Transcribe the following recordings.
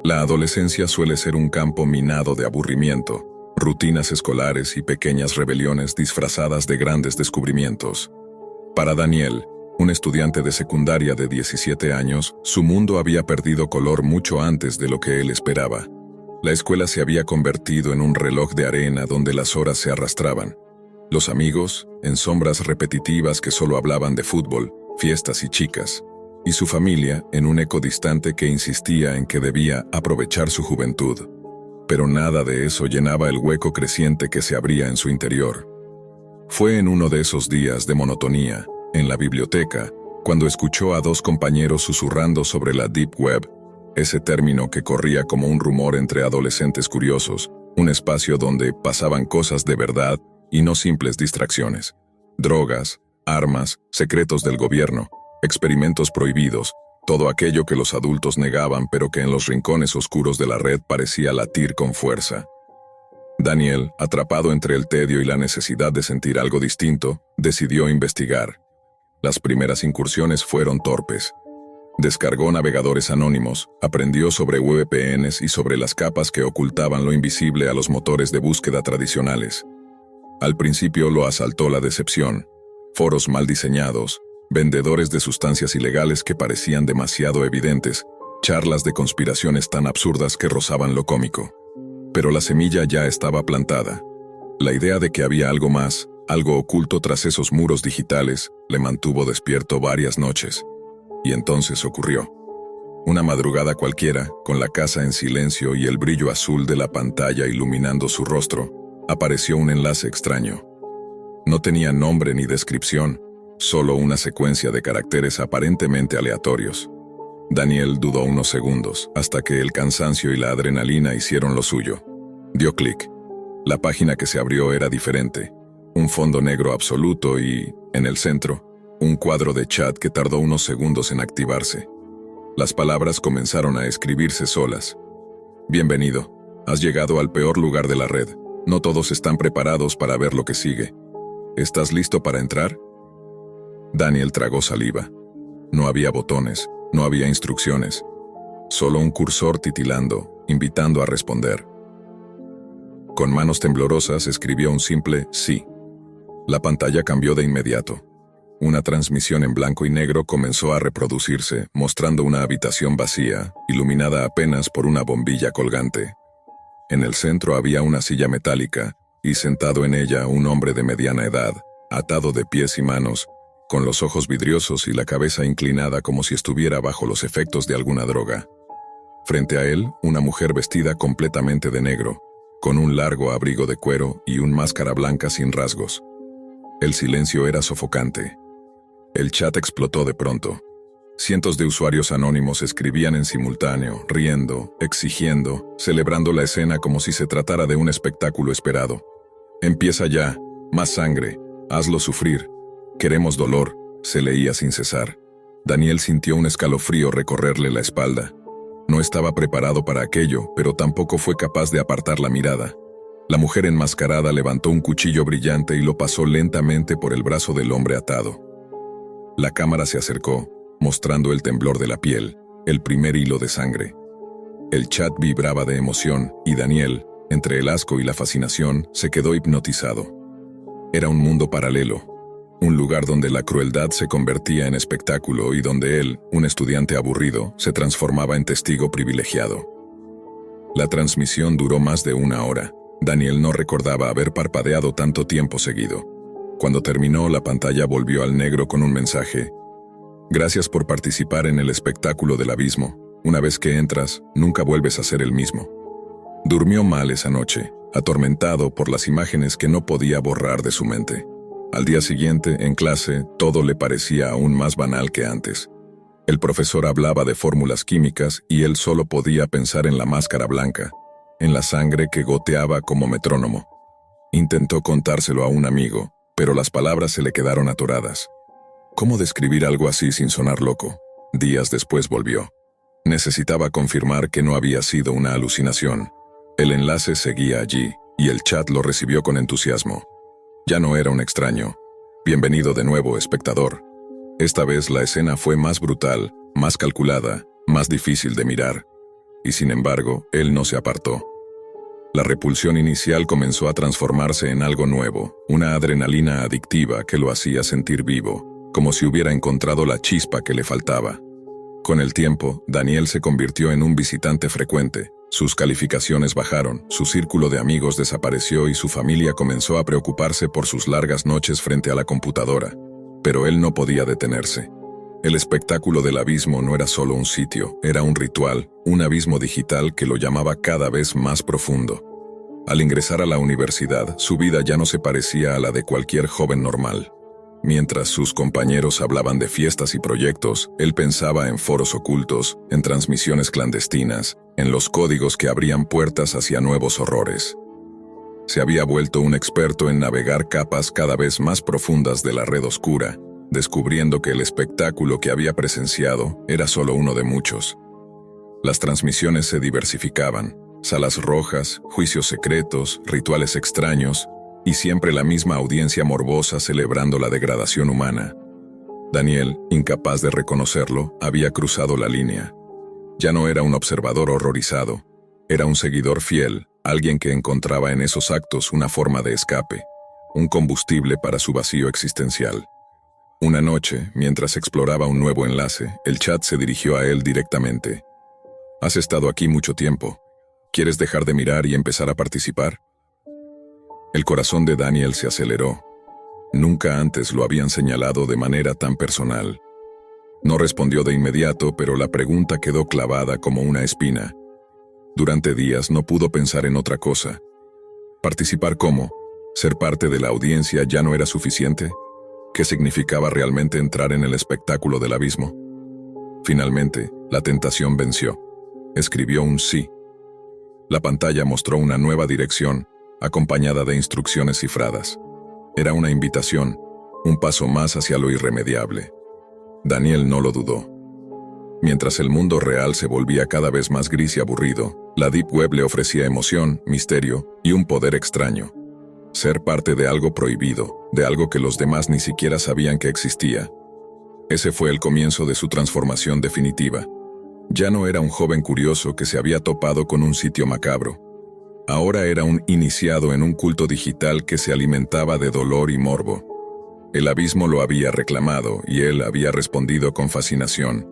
La adolescencia suele ser un campo minado de aburrimiento, rutinas escolares y pequeñas rebeliones disfrazadas de grandes descubrimientos. Para Daniel, un estudiante de secundaria de 17 años, su mundo había perdido color mucho antes de lo que él esperaba. La escuela se había convertido en un reloj de arena donde las horas se arrastraban. Los amigos, en sombras repetitivas que solo hablaban de fútbol, fiestas y chicas. Y su familia, en un eco distante que insistía en que debía aprovechar su juventud. Pero nada de eso llenaba el hueco creciente que se abría en su interior. Fue en uno de esos días de monotonía, en la biblioteca, cuando escuchó a dos compañeros susurrando sobre la Deep Web, ese término que corría como un rumor entre adolescentes curiosos, un espacio donde pasaban cosas de verdad y no simples distracciones. Drogas, armas, secretos del gobierno, experimentos prohibidos, todo aquello que los adultos negaban pero que en los rincones oscuros de la red parecía latir con fuerza. Daniel, atrapado entre el tedio y la necesidad de sentir algo distinto, decidió investigar. Las primeras incursiones fueron torpes. Descargó navegadores anónimos, aprendió sobre VPNs y sobre las capas que ocultaban lo invisible a los motores de búsqueda tradicionales. Al principio lo asaltó la decepción. Foros mal diseñados, vendedores de sustancias ilegales que parecían demasiado evidentes, charlas de conspiraciones tan absurdas que rozaban lo cómico. Pero la semilla ya estaba plantada. La idea de que había algo más, algo oculto tras esos muros digitales, le mantuvo despierto varias noches. Y entonces ocurrió. Una madrugada cualquiera, con la casa en silencio y el brillo azul de la pantalla iluminando su rostro, apareció un enlace extraño. No tenía nombre ni descripción, solo una secuencia de caracteres aparentemente aleatorios. Daniel dudó unos segundos, hasta que el cansancio y la adrenalina hicieron lo suyo. Dio clic. La página que se abrió era diferente. Un fondo negro absoluto y, en el centro, un cuadro de chat que tardó unos segundos en activarse. Las palabras comenzaron a escribirse solas. Bienvenido. Has llegado al peor lugar de la red. No todos están preparados para ver lo que sigue. ¿Estás listo para entrar? Daniel tragó saliva. No había botones, no había instrucciones. Solo un cursor titilando, invitando a responder. Con manos temblorosas escribió un simple sí. La pantalla cambió de inmediato. Una transmisión en blanco y negro comenzó a reproducirse, mostrando una habitación vacía, iluminada apenas por una bombilla colgante. En el centro había una silla metálica, y sentado en ella un hombre de mediana edad, atado de pies y manos, con los ojos vidriosos y la cabeza inclinada como si estuviera bajo los efectos de alguna droga. Frente a él, una mujer vestida completamente de negro, con un largo abrigo de cuero y una máscara blanca sin rasgos. El silencio era sofocante. El chat explotó de pronto. Cientos de usuarios anónimos escribían en simultáneo, riendo, exigiendo, celebrando la escena como si se tratara de un espectáculo esperado. «Empieza ya, más sangre, hazlo sufrir. Queremos dolor», se leía sin cesar. Daniel sintió un escalofrío recorrerle la espalda. No estaba preparado para aquello, pero tampoco fue capaz de apartar la mirada. La mujer enmascarada levantó un cuchillo brillante y lo pasó lentamente por el brazo del hombre atado. La cámara se acercó, mostrando el temblor de la piel, el primer hilo de sangre. El chat vibraba de emoción y Daniel, entre el asco y la fascinación, se quedó hipnotizado. Era un mundo paralelo, un lugar donde la crueldad se convertía en espectáculo y donde él, un estudiante aburrido, se transformaba en testigo privilegiado. La transmisión duró más de una hora. Daniel no recordaba haber parpadeado tanto tiempo seguido. Cuando terminó, la pantalla volvió al negro con un mensaje. «Gracias por participar en el espectáculo del abismo. Una vez que entras, nunca vuelves a ser el mismo». Durmió mal esa noche, atormentado por las imágenes que no podía borrar de su mente. Al día siguiente, en clase, todo le parecía aún más banal que antes. El profesor hablaba de fórmulas químicas y él solo podía pensar en la máscara blanca, en la sangre que goteaba como metrónomo. Intentó contárselo a un amigo, pero las palabras se le quedaron atoradas. ¿Cómo describir algo así sin sonar loco? Días después volvió. Necesitaba confirmar que no había sido una alucinación. El enlace seguía allí, y el chat lo recibió con entusiasmo. Ya no era un extraño. «Bienvenido de nuevo, espectador». Esta vez la escena fue más brutal, más calculada, más difícil de mirar. y sin embargo, él no se apartó. La repulsión inicial comenzó a transformarse en algo nuevo, una adrenalina adictiva que lo hacía sentir vivo, como si hubiera encontrado la chispa que le faltaba. Con el tiempo, Daniel se convirtió en un visitante frecuente. Sus calificaciones bajaron, su círculo de amigos desapareció y su familia comenzó a preocuparse por sus largas noches frente a la computadora. Pero él no podía detenerse. El espectáculo del abismo no era solo un sitio, era un ritual, un abismo digital que lo llamaba cada vez más profundo. Al ingresar a la universidad, su vida ya no se parecía a la de cualquier joven normal. Mientras sus compañeros hablaban de fiestas y proyectos, él pensaba en foros ocultos, en transmisiones clandestinas, en los códigos que abrían puertas hacia nuevos horrores. Se había vuelto un experto en navegar capas cada vez más profundas de la red oscura, descubriendo que el espectáculo que había presenciado era solo uno de muchos. Las transmisiones se diversificaban, salas rojas, juicios secretos, rituales extraños, y siempre la misma audiencia morbosa celebrando la degradación humana. Daniel, incapaz de reconocerlo, había cruzado la línea. Ya no era un observador horrorizado, era un seguidor fiel, alguien que encontraba en esos actos una forma de escape, un combustible para su vacío existencial. Una noche, mientras exploraba un nuevo enlace, el chat se dirigió a él directamente. «Has estado aquí mucho tiempo. ¿Quieres dejar de mirar y empezar a participar?» El corazón de Daniel se aceleró. Nunca antes lo habían señalado de manera tan personal. No respondió de inmediato, pero la pregunta quedó clavada como una espina. Durante días no pudo pensar en otra cosa. ¿Participar cómo? ¿Ser parte de la audiencia ya no era suficiente? ¿Qué significaba realmente entrar en el espectáculo del abismo? Finalmente, la tentación venció. Escribió un sí. La pantalla mostró una nueva dirección, acompañada de instrucciones cifradas. Era una invitación, un paso más hacia lo irremediable. Daniel no lo dudó. Mientras el mundo real se volvía cada vez más gris y aburrido, la Deep Web le ofrecía emoción, misterio y un poder extraño. Ser parte de algo prohibido, de algo que los demás ni siquiera sabían que existía. Ese fue el comienzo de su transformación definitiva. Ya no era un joven curioso que se había topado con un sitio macabro. Ahora era un iniciado en un culto digital que se alimentaba de dolor y morbo. El abismo lo había reclamado y él había respondido con fascinación.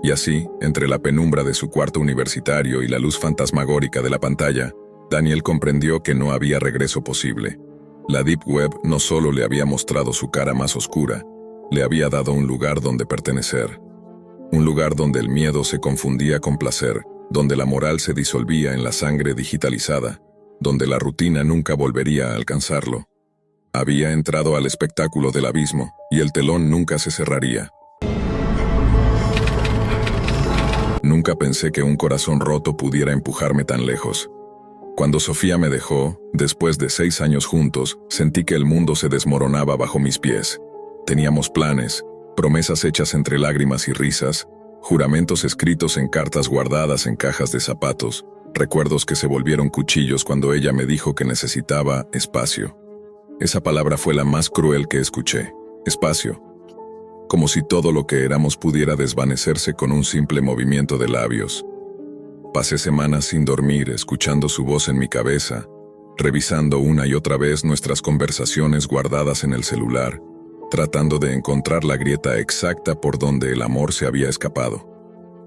Y así, entre la penumbra de su cuarto universitario y la luz fantasmagórica de la pantalla, Daniel comprendió que no había regreso posible. La Deep Web no solo le había mostrado su cara más oscura, le había dado un lugar donde pertenecer. Un lugar donde el miedo se confundía con placer, donde la moral se disolvía en la sangre digitalizada, donde la rutina nunca volvería a alcanzarlo. Había entrado al espectáculo del abismo, y el telón nunca se cerraría. Nunca pensé que un corazón roto pudiera empujarme tan lejos. Cuando Sofía me dejó, después de 6 años juntos, sentí que el mundo se desmoronaba bajo mis pies. Teníamos planes, promesas hechas entre lágrimas y risas, juramentos escritos en cartas guardadas en cajas de zapatos, recuerdos que se volvieron cuchillos cuando ella me dijo que necesitaba espacio. Esa palabra fue la más cruel que escuché, espacio. Como si todo lo que éramos pudiera desvanecerse con un simple movimiento de labios. Pasé semanas sin dormir, escuchando su voz en mi cabeza, revisando una y otra vez nuestras conversaciones guardadas en el celular, tratando de encontrar la grieta exacta por donde el amor se había escapado.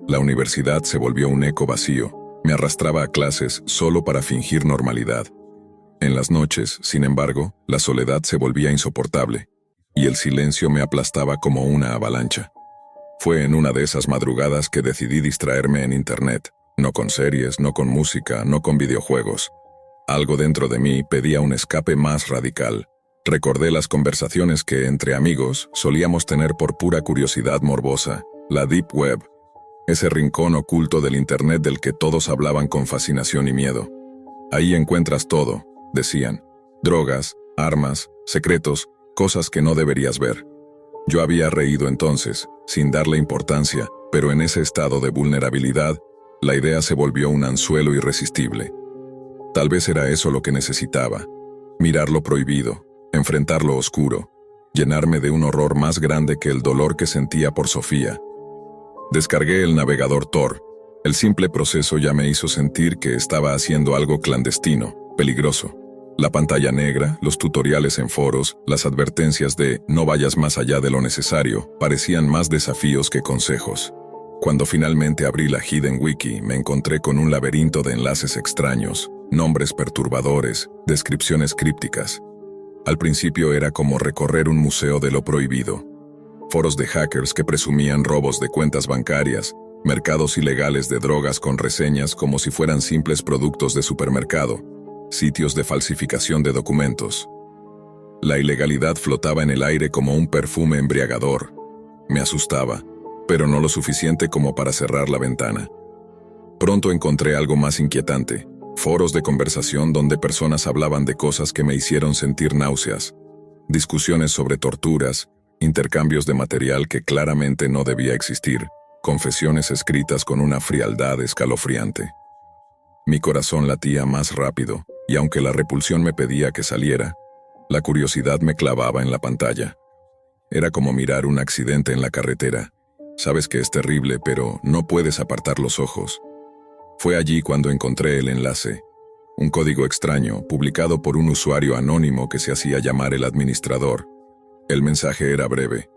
La universidad se volvió un eco vacío, me arrastraba a clases solo para fingir normalidad. En las noches, sin embargo, la soledad se volvía insoportable, y el silencio me aplastaba como una avalancha. Fue en una de esas madrugadas que decidí distraerme en internet, no con series, no con música, no con videojuegos. Algo dentro de mí pedía un escape más radical. Recordé las conversaciones que, entre amigos, solíamos tener por pura curiosidad morbosa, la Deep Web, ese rincón oculto del internet del que todos hablaban con fascinación y miedo. Ahí encuentras todo, decían, drogas, armas, secretos, cosas que no deberías ver. Yo había reído entonces, sin darle importancia, pero en ese estado de vulnerabilidad, la idea se volvió un anzuelo irresistible. Tal vez era eso lo que necesitaba, mirar lo prohibido, enfrentar lo oscuro, llenarme de un horror más grande que el dolor que sentía por Sofía. Descargué el navegador Tor, El simple proceso ya me hizo sentir que estaba haciendo algo clandestino, peligroso. La pantalla negra, los tutoriales en foros, las advertencias de "no vayas más allá de lo necesario" parecían más desafíos que consejos. Cuando finalmente abrí la Hidden Wiki, me encontré con un laberinto de enlaces extraños, nombres perturbadores, descripciones crípticas. Al principio era como recorrer un museo de lo prohibido. Foros de hackers que presumían robos de cuentas bancarias, mercados ilegales de drogas con reseñas como si fueran simples productos de supermercado, sitios de falsificación de documentos. La ilegalidad flotaba en el aire como un perfume embriagador. Me asustaba, pero no lo suficiente como para cerrar la ventana. Pronto encontré algo más inquietante, foros de conversación donde personas hablaban de cosas que me hicieron sentir náuseas, discusiones sobre torturas, intercambios de material que claramente no debía existir, confesiones escritas con una frialdad escalofriante. Mi corazón latía más rápido, y aunque la repulsión me pedía que saliera, la curiosidad me clavaba en la pantalla. Era como mirar un accidente en la carretera. Sabes que es terrible, pero no puedes apartar los ojos. Fue allí cuando encontré el enlace, un código extraño publicado por un usuario anónimo que se hacía llamar el administrador. El mensaje era breve: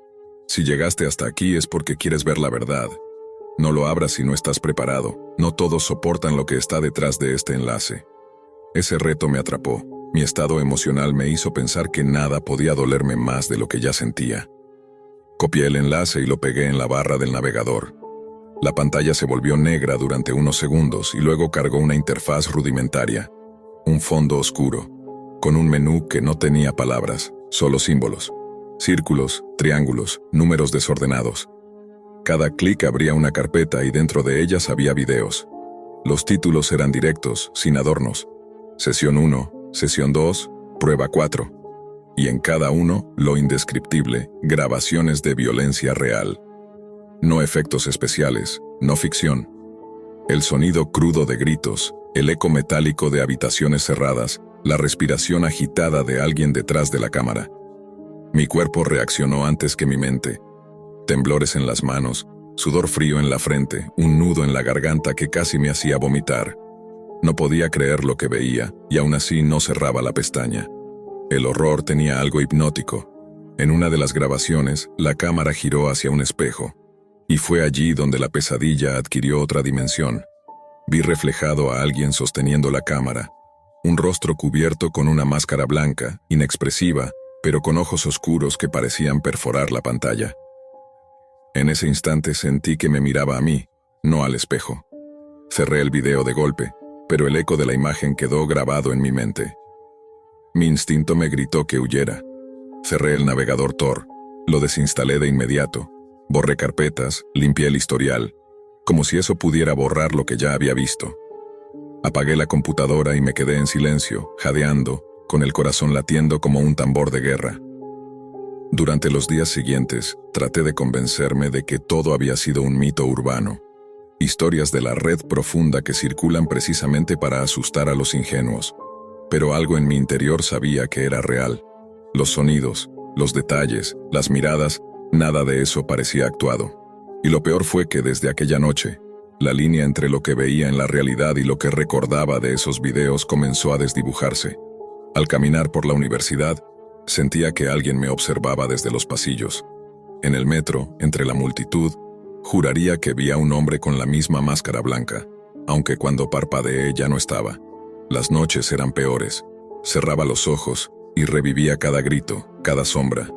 si llegaste hasta aquí es porque quieres ver la verdad. No lo abras si no estás preparado. No todos soportan lo que está detrás de este enlace. Ese reto me atrapó. Mi estado emocional me hizo pensar que nada podía dolerme más de lo que ya sentía. Copié el enlace y lo pegué en la barra del navegador. La pantalla se volvió negra durante unos segundos y luego cargó una interfaz rudimentaria. Un fondo oscuro, con un menú que no tenía palabras, solo símbolos. Círculos, triángulos, números desordenados. Cada clic abría una carpeta y dentro de ellas había videos. Los títulos eran directos, sin adornos. Sesión 1, Sesión 2, Prueba 4. Y en cada uno, lo indescriptible, grabaciones de violencia real. No efectos especiales, no ficción. El sonido crudo de gritos, el eco metálico de habitaciones cerradas, la respiración agitada de alguien detrás de la cámara. Mi cuerpo reaccionó antes que mi mente. Temblores en las manos, sudor frío en la frente, un nudo en la garganta que casi me hacía vomitar. No podía creer lo que veía, y aún así no cerraba la pestaña. El horror tenía algo hipnótico. En una de las grabaciones, la cámara giró hacia un espejo. Y fue allí donde la pesadilla adquirió otra dimensión. Vi reflejado a alguien sosteniendo la cámara. Un rostro cubierto con una máscara blanca, inexpresiva, pero con ojos oscuros que parecían perforar la pantalla. En ese instante sentí que me miraba a mí, no al espejo. Cerré el video de golpe, pero el eco de la imagen quedó grabado en mi mente. Mi instinto me gritó que huyera. Cerré el navegador Tor, lo desinstalé de inmediato, borré carpetas, limpié el historial, como si eso pudiera borrar lo que ya había visto. Apagué la computadora y me quedé en silencio, jadeando, con el corazón latiendo como un tambor de guerra. Durante los días siguientes, traté de convencerme de que todo había sido un mito urbano. Historias de la red profunda que circulan precisamente para asustar a los ingenuos. Pero algo en mi interior sabía que era real. Los sonidos, los detalles, las miradas, nada de eso parecía actuado. Y lo peor fue que desde aquella noche, la línea entre lo que veía en la realidad y lo que recordaba de esos videos comenzó a desdibujarse. Al caminar por la universidad, sentía que alguien me observaba desde los pasillos. En el metro, entre la multitud, juraría que vi a un hombre con la misma máscara blanca, aunque cuando parpadeé ya no estaba. Las noches eran peores. Cerraba los ojos y revivía cada grito, cada sombra.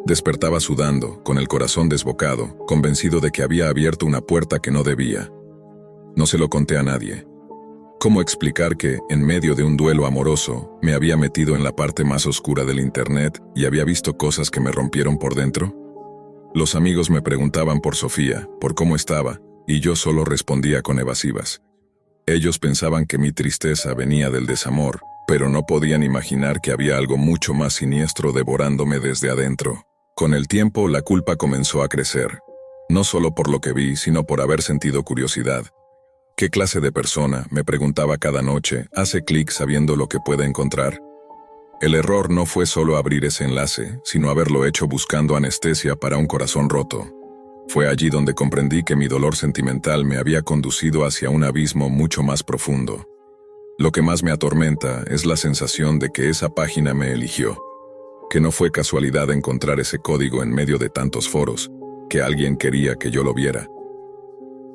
Despertaba sudando, con el corazón desbocado, convencido de que había abierto una puerta que no debía. No se lo conté a nadie. ¿Cómo explicar que, en medio de un duelo amoroso, me había metido en la parte más oscura del internet y había visto cosas que me rompieron por dentro? Los amigos me preguntaban por Sofía, por cómo estaba, y yo solo respondía con evasivas. Ellos pensaban que mi tristeza venía del desamor, pero no podían imaginar que había algo mucho más siniestro devorándome desde adentro. Con el tiempo, la culpa comenzó a crecer, no solo por lo que vi, sino por haber sentido curiosidad. ¿Qué clase de persona, me preguntaba cada noche, hace clic sabiendo lo que puede encontrar? El error no fue solo abrir ese enlace, sino haberlo hecho buscando anestesia para un corazón roto. Fue allí donde comprendí que mi dolor sentimental me había conducido hacia un abismo mucho más profundo. Lo que más me atormenta es la sensación de que esa página me eligió, que no fue casualidad encontrar ese código en medio de tantos foros, que alguien quería que yo lo viera.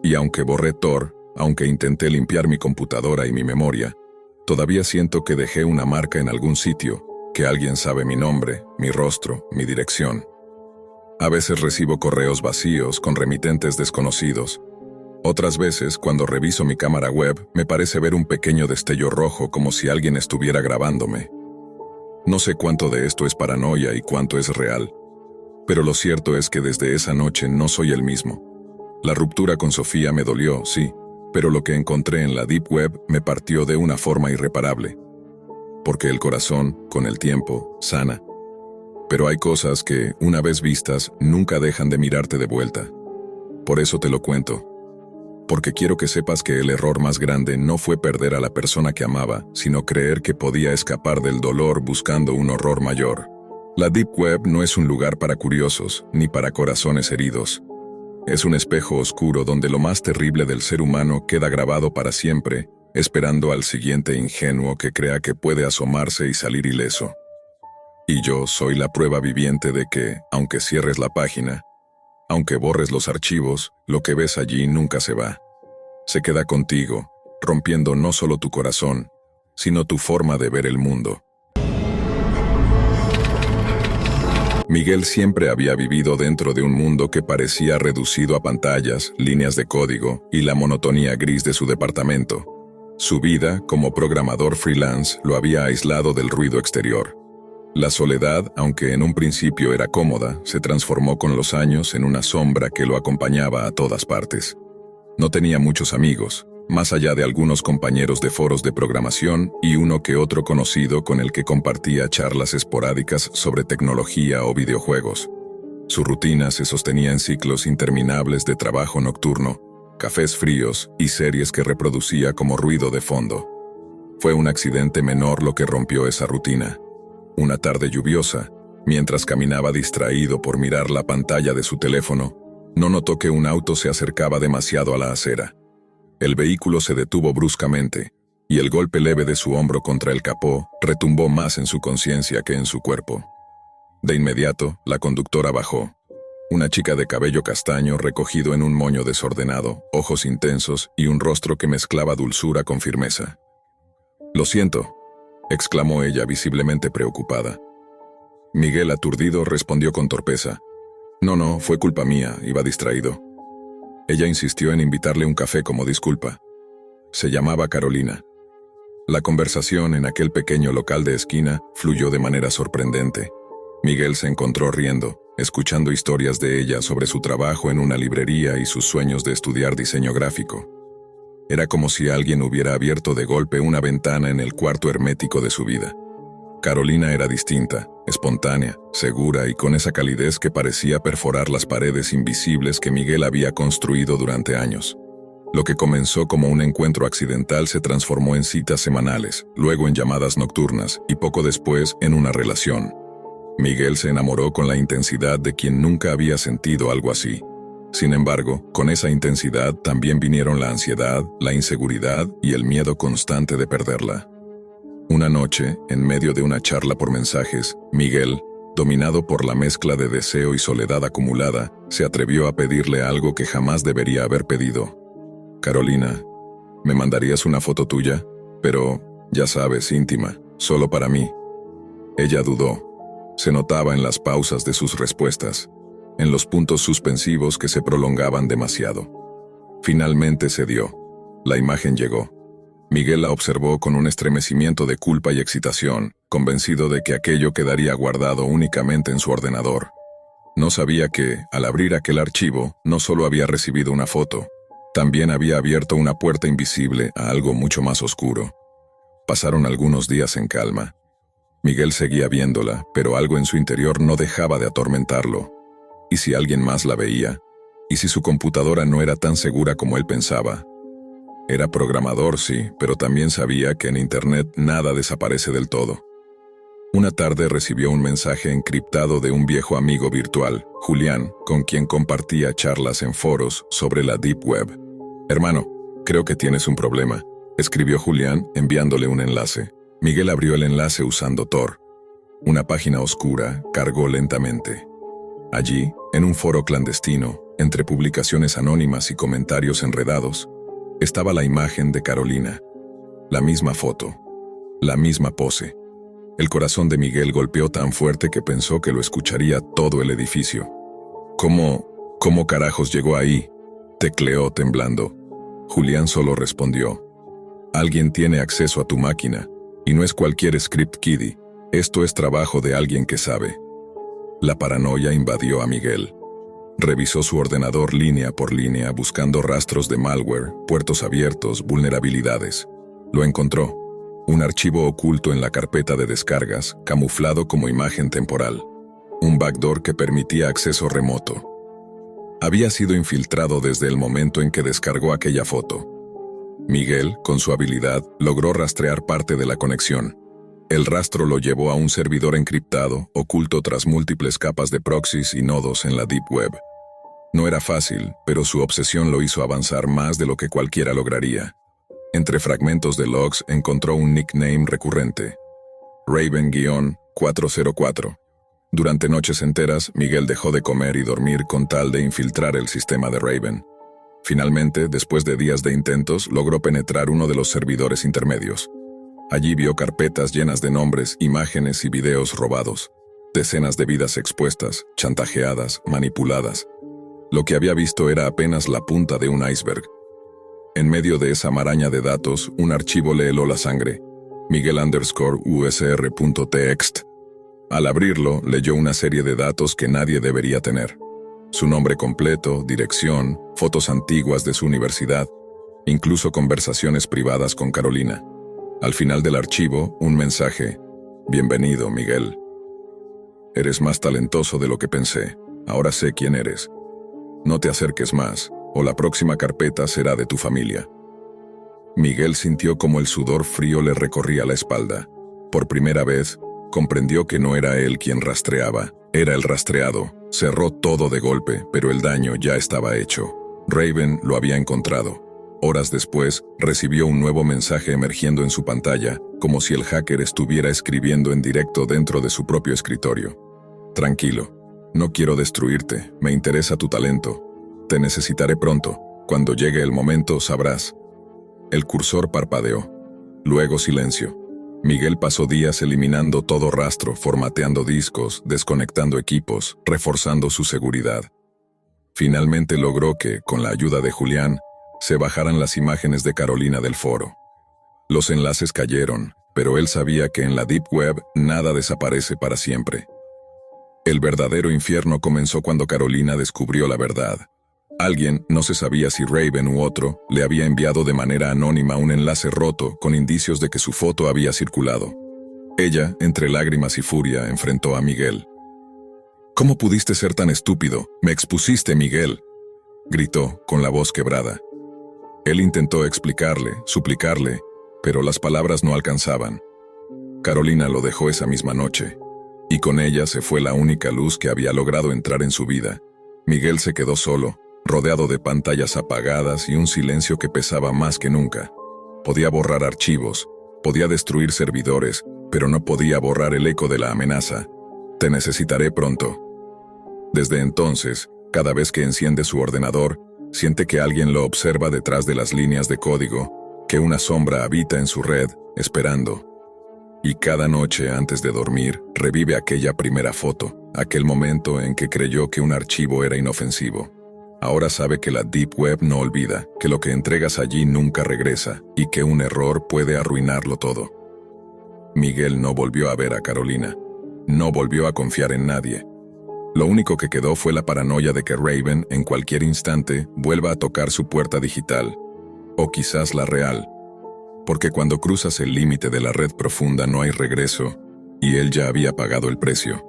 Y aunque borré Tor, aunque intenté limpiar mi computadora y mi memoria, todavía siento que dejé una marca en algún sitio, que alguien sabe mi nombre, mi rostro, mi dirección. A veces recibo correos vacíos con remitentes desconocidos. Otras veces, cuando reviso mi cámara web, me parece ver un pequeño destello rojo como si alguien estuviera grabándome. No sé cuánto de esto es paranoia y cuánto es real, pero lo cierto es que desde esa noche no soy el mismo. La ruptura con Sofía me dolió, sí, pero lo que encontré en la Deep Web me partió de una forma irreparable. Porque el corazón, con el tiempo, sana. Pero hay cosas que, una vez vistas, nunca dejan de mirarte de vuelta. Por eso te lo cuento. Porque quiero que sepas que el error más grande no fue perder a la persona que amaba, sino creer que podía escapar del dolor buscando un horror mayor. La Deep Web no es un lugar para curiosos, ni para corazones heridos. Es un espejo oscuro donde lo más terrible del ser humano queda grabado para siempre, esperando al siguiente ingenuo que crea que puede asomarse y salir ileso. Y yo soy la prueba viviente de que, aunque cierres la página, aunque borres los archivos, lo que ves allí nunca se va. Se queda contigo, rompiendo no solo tu corazón, sino tu forma de ver el mundo. Miguel siempre había vivido dentro de un mundo que parecía reducido a pantallas, líneas de código y la monotonía gris de su departamento. Su vida, como programador freelance, lo había aislado del ruido exterior. La soledad, aunque en un principio era cómoda, se transformó con los años en una sombra que lo acompañaba a todas partes. No tenía muchos amigos, más allá de algunos compañeros de foros de programación y uno que otro conocido con el que compartía charlas esporádicas sobre tecnología o videojuegos. Su rutina se sostenía en ciclos interminables de trabajo nocturno, cafés fríos y series que reproducía como ruido de fondo. Fue un accidente menor lo que rompió esa rutina. Una tarde lluviosa, mientras caminaba distraído por mirar la pantalla de su teléfono, no notó que un auto se acercaba demasiado a la acera. El vehículo se detuvo bruscamente, y el golpe leve de su hombro contra el capó retumbó más en su conciencia que en su cuerpo. De inmediato, la conductora bajó. Una chica de cabello castaño recogido en un moño desordenado, ojos intensos y un rostro que mezclaba dulzura con firmeza. «Lo siento», exclamó ella visiblemente preocupada. Miguel, aturdido, respondió con torpeza. No, fue culpa mía, iba distraído. Ella insistió en invitarle un café como disculpa. Se llamaba Carolina. La conversación en aquel pequeño local de esquina fluyó de manera sorprendente. Miguel se encontró riendo, escuchando historias de ella sobre su trabajo en una librería y sus sueños de estudiar diseño gráfico. Era como si alguien hubiera abierto de golpe una ventana en el cuarto hermético de su vida. Carolina era distinta, espontánea, segura y con esa calidez que parecía perforar las paredes invisibles que Miguel había construido durante años. Lo que comenzó como un encuentro accidental se transformó en citas semanales, luego en llamadas nocturnas y poco después en una relación. Miguel se enamoró con la intensidad de quien nunca había sentido algo así. Sin embargo, con esa intensidad también vinieron la ansiedad, la inseguridad y el miedo constante de perderla. Una noche, en medio de una charla por mensajes, Miguel, dominado por la mezcla de deseo y soledad acumulada, se atrevió a pedirle algo que jamás debería haber pedido. «Carolina, ¿me mandarías una foto tuya? Pero, ya sabes, íntima, solo para mí». Ella dudó. Se notaba en las pausas de sus respuestas, en los puntos suspensivos que se prolongaban demasiado. Finalmente cedió. La imagen llegó. Miguel la observó con un estremecimiento de culpa y excitación, convencido de que aquello quedaría guardado únicamente en su ordenador. No sabía que, al abrir aquel archivo, no solo había recibido una foto, también había abierto una puerta invisible a algo mucho más oscuro. Pasaron algunos días en calma. Miguel seguía viéndola, pero algo en su interior no dejaba de atormentarlo. ¿Y si alguien más la veía? ¿Y si su computadora no era tan segura como él pensaba? Era programador, sí, pero también sabía que en Internet nada desaparece del todo. Una tarde recibió un mensaje encriptado de un viejo amigo virtual, Julián, con quien compartía charlas en foros sobre la Deep Web. «Hermano, creo que tienes un problema», escribió Julián enviándole un enlace. Miguel abrió el enlace usando Tor. Una página oscura cargó lentamente. Allí, en un foro clandestino, entre publicaciones anónimas y comentarios enredados, estaba la imagen de Carolina. La misma foto, la misma pose. El corazón de Miguel golpeó tan fuerte que pensó que lo escucharía todo el edificio. ¿Cómo carajos llegó ahí?», tecleó temblando. Julián solo respondió: «Alguien tiene acceso a tu máquina, y no es cualquier script kiddie. Esto es trabajo de alguien que sabe». La paranoia invadió a Miguel. Revisó su ordenador línea por línea buscando rastros de malware, puertos abiertos, vulnerabilidades. Lo encontró. Un archivo oculto en la carpeta de descargas, camuflado como imagen temporal. Un backdoor que permitía acceso remoto. Había sido infiltrado desde el momento en que descargó aquella foto. Miguel, con su habilidad, logró rastrear parte de la conexión. El rastro lo llevó a un servidor encriptado, oculto tras múltiples capas de proxies y nodos en la Deep Web. No era fácil, pero su obsesión lo hizo avanzar más de lo que cualquiera lograría. Entre fragmentos de logs encontró un nickname recurrente: Raven-404. Durante noches enteras, Miguel dejó de comer y dormir con tal de infiltrar el sistema de Raven. Finalmente, después de días de intentos, logró penetrar uno de los servidores intermedios. Allí vio carpetas llenas de nombres, imágenes y videos robados. Decenas de vidas expuestas, chantajeadas, manipuladas. Lo que había visto era apenas la punta de un iceberg. En medio de esa maraña de datos, un archivo le heló la sangre. Miguel_usr.txt. Al abrirlo, leyó una serie de datos que nadie debería tener. Su nombre completo, dirección, fotos antiguas de su universidad, incluso conversaciones privadas con Carolina. Al final del archivo, un mensaje: «Bienvenido, Miguel. Eres más talentoso de lo que pensé. Ahora sé quién eres. No te acerques más, o la próxima carpeta será de tu familia». Miguel sintió como el sudor frío le recorría la espalda. Por primera vez, comprendió que no era él quien rastreaba, era el rastreado. Cerró todo de golpe, pero el daño ya estaba hecho. Raven lo había encontrado. Horas después, recibió un nuevo mensaje emergiendo en su pantalla, como si el hacker estuviera escribiendo en directo dentro de su propio escritorio. «Tranquilo, no quiero destruirte, me interesa tu talento. Te necesitaré pronto. Cuando llegue el momento, sabrás». El cursor parpadeó. Luego silencio. Miguel pasó días eliminando todo rastro, formateando discos, desconectando equipos, reforzando su seguridad. Finalmente logró que, con la ayuda de Julián, se bajaran las imágenes de Carolina del foro. Los enlaces cayeron, pero él sabía que en la Deep Web nada desaparece para siempre. El verdadero infierno comenzó cuando Carolina descubrió la verdad. Alguien, no se sabía si Raven u otro, le había enviado de manera anónima un enlace roto con indicios de que su foto había circulado. Ella, entre lágrimas y furia, enfrentó a Miguel. «¿Cómo pudiste ser tan estúpido? Me expusiste, Miguel», gritó, con la voz quebrada. Él intentó explicarle, suplicarle, pero las palabras no alcanzaban. Carolina lo dejó esa misma noche, y con ella se fue la única luz que había logrado entrar en su vida. Miguel se quedó solo, rodeado de pantallas apagadas y un silencio que pesaba más que nunca. Podía borrar archivos, podía destruir servidores, pero no podía borrar el eco de la amenaza: «Te necesitaré pronto». Desde entonces, cada vez que enciende su ordenador, siente que alguien lo observa detrás de las líneas de código, que una sombra habita en su red, esperando. Y cada noche antes de dormir, revive aquella primera foto, aquel momento en que creyó que un archivo era inofensivo. Ahora sabe que la Deep Web no olvida, que lo que entregas allí nunca regresa, y que un error puede arruinarlo todo. Miguel no volvió a ver a Carolina. No volvió a confiar en nadie. Lo único que quedó fue la paranoia de que Raven, en cualquier instante, vuelva a tocar su puerta digital. O quizás la real. Porque cuando cruzas el límite de la red profunda no hay regreso, y él ya había pagado el precio.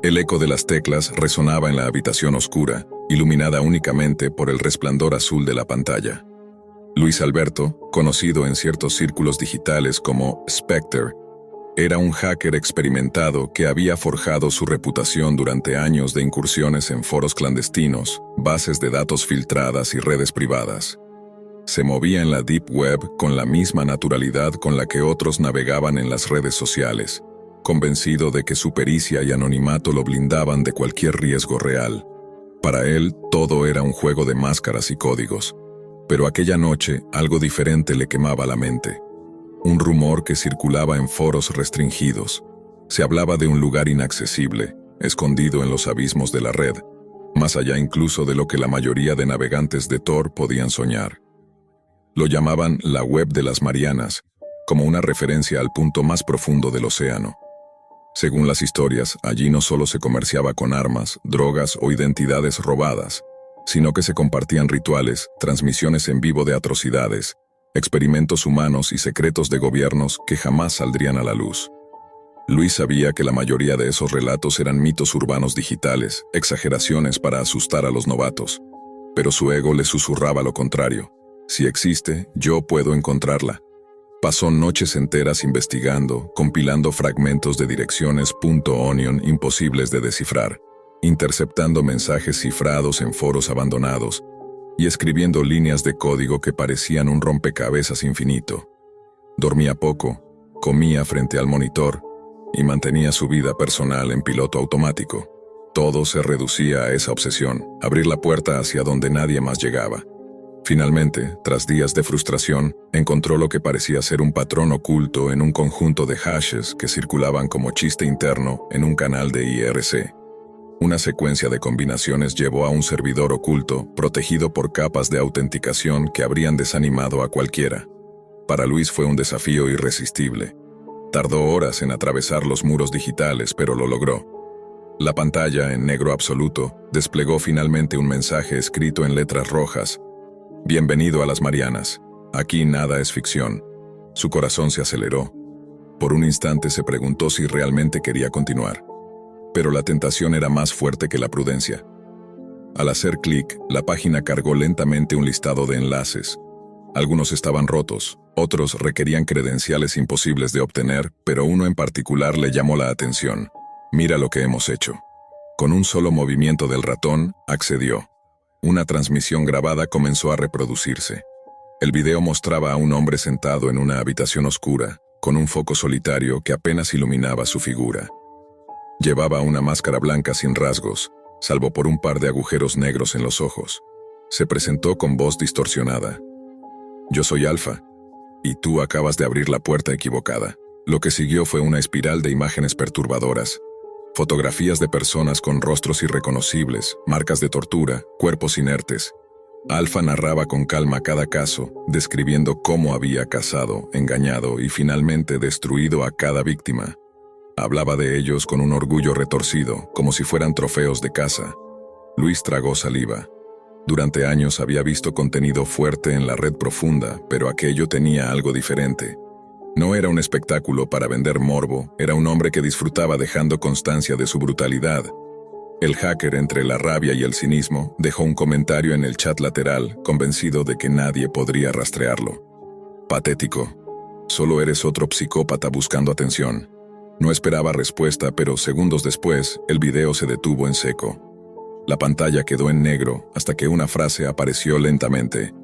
El eco de las teclas resonaba en la habitación oscura, iluminada únicamente por el resplandor azul de la pantalla. Luis Alberto, conocido en ciertos círculos digitales como Spectre, era un hacker experimentado que había forjado su reputación durante años de incursiones en foros clandestinos, bases de datos filtradas y redes privadas. Se movía en la Deep Web con la misma naturalidad con la que otros navegaban en las redes sociales, convencido de que su pericia y anonimato lo blindaban de cualquier riesgo real. Para él, todo era un juego de máscaras y códigos. Pero aquella noche, algo diferente le quemaba la mente. Un rumor que circulaba en foros restringidos. Se hablaba de un lugar inaccesible, escondido en los abismos de la red, más allá incluso de lo que la mayoría de navegantes de Tor podían soñar. Lo llamaban la Web de las Marianas, como una referencia al punto más profundo del océano. Según las historias, allí no solo se comerciaba con armas, drogas o identidades robadas, sino que se compartían rituales, transmisiones en vivo de atrocidades, experimentos humanos y secretos de gobiernos que jamás saldrían a la luz. Luis sabía que la mayoría de esos relatos eran mitos urbanos digitales, exageraciones para asustar a los novatos, pero su ego le susurraba lo contrario. Si existe, yo puedo encontrarla. Pasó noches enteras investigando, compilando fragmentos de direcciones .onion imposibles de descifrar, interceptando mensajes cifrados en foros abandonados y escribiendo líneas de código que parecían un rompecabezas infinito. Dormía poco, comía frente al monitor y mantenía su vida personal en piloto automático. Todo se reducía a esa obsesión, abrir la puerta hacia donde nadie más llegaba. Finalmente, tras días de frustración, encontró lo que parecía ser un patrón oculto en un conjunto de hashes que circulaban como chiste interno en un canal de IRC. Una secuencia de combinaciones llevó a un servidor oculto, protegido por capas de autenticación que habrían desanimado a cualquiera. Para Luis fue un desafío irresistible. Tardó horas en atravesar los muros digitales, pero lo logró. La pantalla, en negro absoluto, desplegó finalmente un mensaje escrito en letras rojas: «Bienvenido a las Marianas. Aquí nada es ficción». Su corazón se aceleró. Por un instante se preguntó si realmente quería continuar. Pero la tentación era más fuerte que la prudencia. Al hacer clic, la página cargó lentamente un listado de enlaces. Algunos estaban rotos, otros requerían credenciales imposibles de obtener, pero uno en particular le llamó la atención. «Mira lo que hemos hecho». Con un solo movimiento del ratón, accedió. Una transmisión grabada comenzó a reproducirse. El video mostraba a un hombre sentado en una habitación oscura, con un foco solitario que apenas iluminaba su figura. Llevaba una máscara blanca sin rasgos, salvo por un par de agujeros negros en los ojos. Se presentó con voz distorsionada. «Yo soy Alfa, y tú acabas de abrir la puerta equivocada». Lo que siguió fue una espiral de imágenes perturbadoras. Fotografías de personas con rostros irreconocibles, marcas de tortura, cuerpos inertes. Alfa narraba con calma cada caso, describiendo cómo había cazado, engañado y finalmente destruido a cada víctima. Hablaba de ellos con un orgullo retorcido, como si fueran trofeos de caza. Luis tragó saliva. Durante años había visto contenido fuerte en la red profunda, pero aquello tenía algo diferente. No era un espectáculo para vender morbo, era un hombre que disfrutaba dejando constancia de su brutalidad. El hacker, entre la rabia y el cinismo, dejó un comentario en el chat lateral, convencido de que nadie podría rastrearlo. «Patético. Solo eres otro psicópata buscando atención». No esperaba respuesta, pero segundos después, el video se detuvo en seco. La pantalla quedó en negro hasta que una frase apareció lentamente.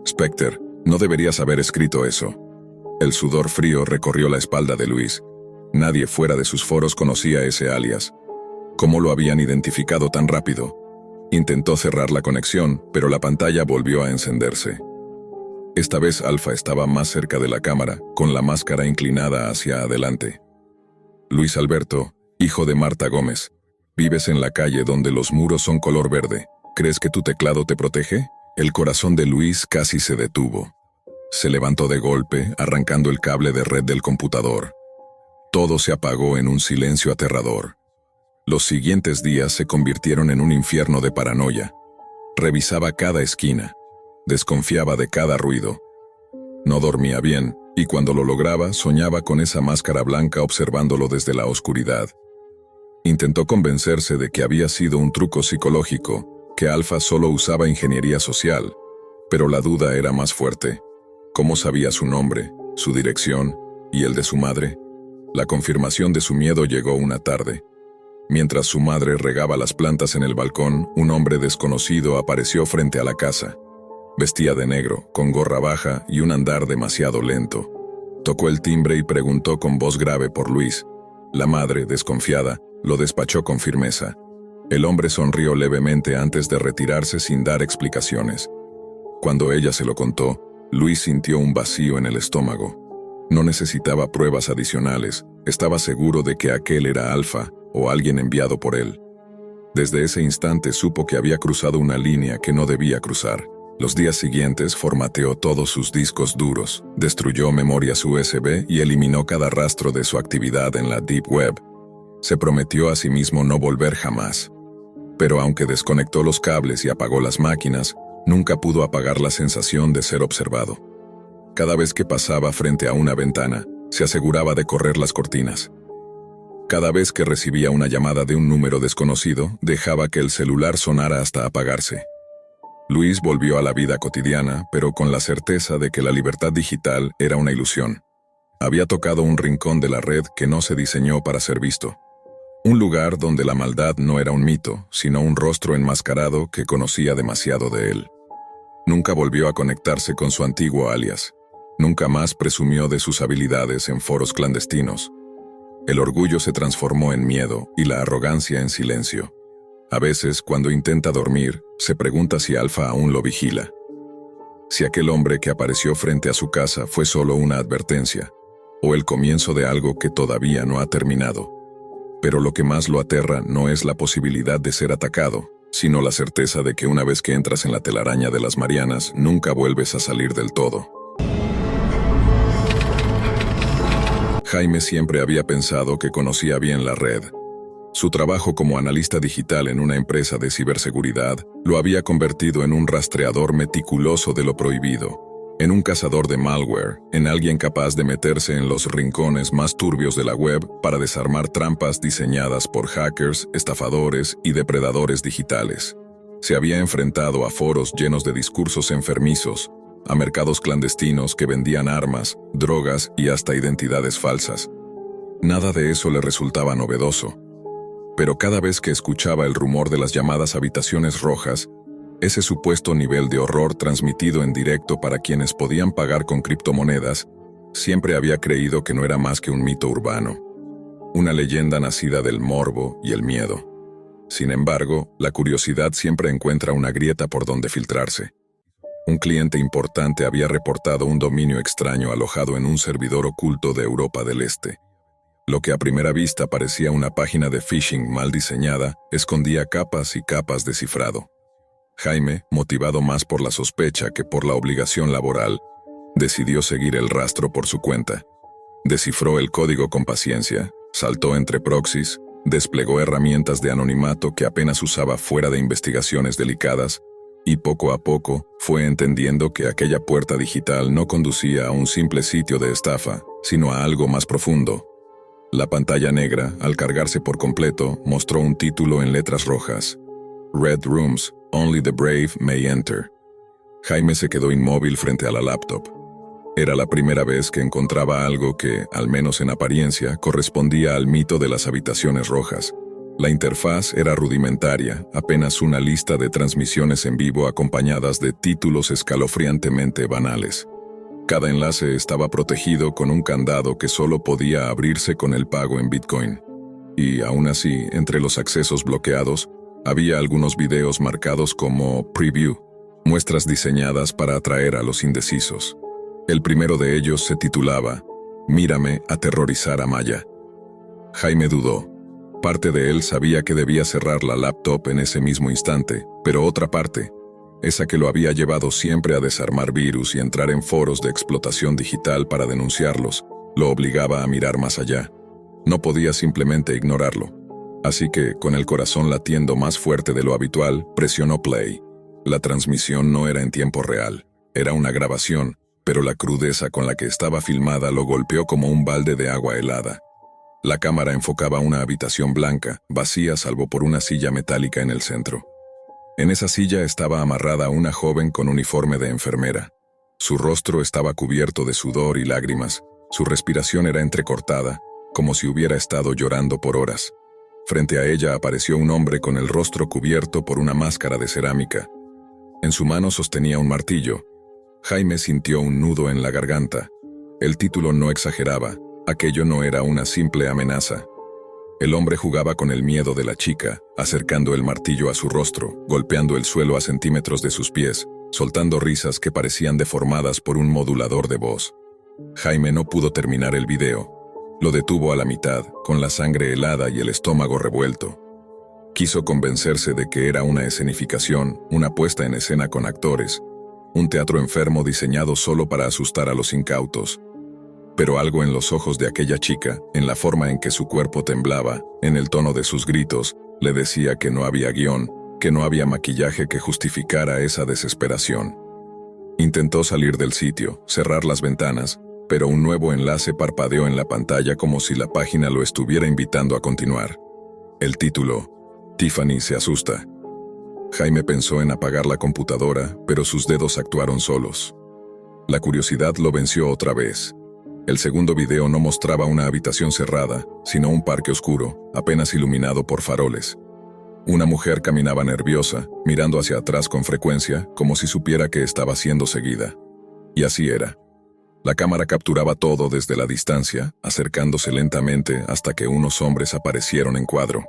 «Spectre, no deberías haber escrito eso». El sudor frío recorrió la espalda de Luis. Nadie fuera de sus foros conocía ese alias. ¿Cómo lo habían identificado tan rápido? Intentó cerrar la conexión, pero la pantalla volvió a encenderse. Esta vez Alfa estaba más cerca de la cámara, con la máscara inclinada hacia adelante. «Luis Alberto, hijo de Marta Gómez, vives en la calle donde los muros son color verde. ¿Crees que tu teclado te protege?» El corazón de Luis casi se detuvo. Se levantó de golpe, arrancando el cable de red del computador. Todo se apagó en un silencio aterrador. Los siguientes días se convirtieron en un infierno de paranoia. Revisaba cada esquina. Desconfiaba de cada ruido. No dormía bien, y cuando lo lograba, soñaba con esa máscara blanca observándolo desde la oscuridad. Intentó convencerse de que había sido un truco psicológico, que Alfa solo usaba ingeniería social, Pero la duda era más fuerte. ¿Cómo sabía su nombre, su dirección y el de su madre? La confirmación de su miedo llegó una tarde. Mientras su madre regaba las plantas en el balcón, un hombre desconocido apareció frente a la casa. Vestía de negro, con gorra baja y un andar demasiado lento. Tocó el timbre y preguntó con voz grave por Luis. La madre, desconfiada, lo despachó con firmeza. El hombre sonrió levemente antes de retirarse sin dar explicaciones. Cuando ella se lo contó, Luis sintió un vacío en el estómago. No necesitaba pruebas adicionales, estaba seguro de que aquel era Alfa o alguien enviado por él. Desde ese instante supo que había cruzado una línea que no debía cruzar. Los días siguientes formateó todos sus discos duros, destruyó memorias USB y eliminó cada rastro de su actividad en la Deep Web. Se prometió a sí mismo no volver jamás. Pero aunque desconectó los cables y apagó las máquinas, nunca pudo apagar la sensación de ser observado. Cada vez que pasaba frente a una ventana, se aseguraba de correr las cortinas. Cada vez que recibía una llamada de un número desconocido, dejaba que el celular sonara hasta apagarse. Luis volvió a la vida cotidiana, pero con la certeza de que la libertad digital era una ilusión. Había tocado un rincón de la red que no se diseñó para ser visto. Un lugar donde la maldad no era un mito, sino un rostro enmascarado que conocía demasiado de él. Nunca volvió a conectarse con su antiguo alias. Nunca más presumió de sus habilidades en foros clandestinos. El orgullo se transformó en miedo y la arrogancia en silencio. A veces, cuando intenta dormir, se pregunta si Alfa aún lo vigila. Si aquel hombre que apareció frente a su casa fue solo una advertencia, o el comienzo de algo que todavía no ha terminado. Pero lo que más lo aterra no es la posibilidad de ser atacado, sino la certeza de que una vez que entras en la telaraña de las Marianas, nunca vuelves a salir del todo. Jaime siempre había pensado que conocía bien la red. Su trabajo como analista digital en una empresa de ciberseguridad lo había convertido en un rastreador meticuloso de lo prohibido, en un cazador de malware, en alguien capaz de meterse en los rincones más turbios de la web para desarmar trampas diseñadas por hackers, estafadores y depredadores digitales. Se había enfrentado a foros llenos de discursos enfermizos, a mercados clandestinos que vendían armas, drogas y hasta identidades falsas. Nada de eso le resultaba novedoso. Pero cada vez que escuchaba el rumor de las llamadas habitaciones rojas, ese supuesto nivel de horror transmitido en directo para quienes podían pagar con criptomonedas, siempre había creído que no era más que un mito urbano, una leyenda nacida del morbo y el miedo. Sin embargo, la curiosidad siempre encuentra una grieta por donde filtrarse. Un cliente importante había reportado un dominio extraño alojado en un servidor oculto de Europa del Este. Lo que a primera vista parecía una página de phishing mal diseñada, escondía capas y capas de cifrado. Jaime, motivado más por la sospecha que por la obligación laboral, decidió seguir el rastro por su cuenta. Descifró el código con paciencia, saltó entre proxies, desplegó herramientas de anonimato que apenas usaba fuera de investigaciones delicadas, y poco a poco fue entendiendo que aquella puerta digital no conducía a un simple sitio de estafa, sino a algo más profundo. La pantalla negra, al cargarse por completo, mostró un título en letras rojas: Red Rooms, Only the Brave May Enter. Jaime se quedó inmóvil frente a la laptop. Era la primera vez que encontraba algo que, al menos en apariencia, correspondía al mito de las habitaciones rojas. La interfaz era rudimentaria, apenas una lista de transmisiones en vivo acompañadas de títulos escalofriantemente banales. Cada enlace estaba protegido con un candado que solo podía abrirse con el pago en Bitcoin. Y aún así, entre los accesos bloqueados, había algunos videos marcados como Preview, muestras diseñadas para atraer a los indecisos. El primero de ellos se titulaba Mírame aterrorizar a Maya. Jaime dudó. Parte de él sabía que debía cerrar la laptop en ese mismo instante, pero otra parte, esa que lo había llevado siempre a desarmar virus y entrar en foros de explotación digital para denunciarlos, lo obligaba a mirar más allá. No podía simplemente ignorarlo. Así que, con el corazón latiendo más fuerte de lo habitual, presionó play. La transmisión no era en tiempo real, era una grabación, pero la crudeza con la que estaba filmada lo golpeó como un balde de agua helada. La cámara enfocaba una habitación blanca, vacía salvo por una silla metálica en el centro. En esa silla estaba amarrada una joven con uniforme de enfermera. Su rostro estaba cubierto de sudor y lágrimas. Su respiración era entrecortada, como si hubiera estado llorando por horas. Frente a ella apareció un hombre con el rostro cubierto por una máscara de cerámica. En su mano sostenía un martillo. Jaime sintió un nudo en la garganta. El título no exageraba, aquello no era una simple amenaza. El hombre jugaba con el miedo de la chica, acercando el martillo a su rostro, golpeando el suelo a centímetros de sus pies, soltando risas que parecían deformadas por un modulador de voz. Jaime no pudo terminar el video. Lo detuvo a la mitad, con la sangre helada y el estómago revuelto. Quiso convencerse de que era una escenificación, una puesta en escena con actores, un teatro enfermo diseñado solo para asustar a los incautos. Pero algo en los ojos de aquella chica, en la forma en que su cuerpo temblaba, en el tono de sus gritos, le decía que no había guión, que no había maquillaje que justificara esa desesperación. Intentó salir del sitio, cerrar las ventanas, pero un nuevo enlace parpadeó en la pantalla como si la página lo estuviera invitando a continuar. El título: Tiffany se asusta. Jaime pensó en apagar la computadora, pero sus dedos actuaron solos. La curiosidad lo venció otra vez. El segundo video no mostraba una habitación cerrada, sino un parque oscuro, apenas iluminado por faroles. Una mujer caminaba nerviosa, mirando hacia atrás con frecuencia, como si supiera que estaba siendo seguida. Y así era. La cámara capturaba todo desde la distancia, acercándose lentamente hasta que unos hombres aparecieron en cuadro.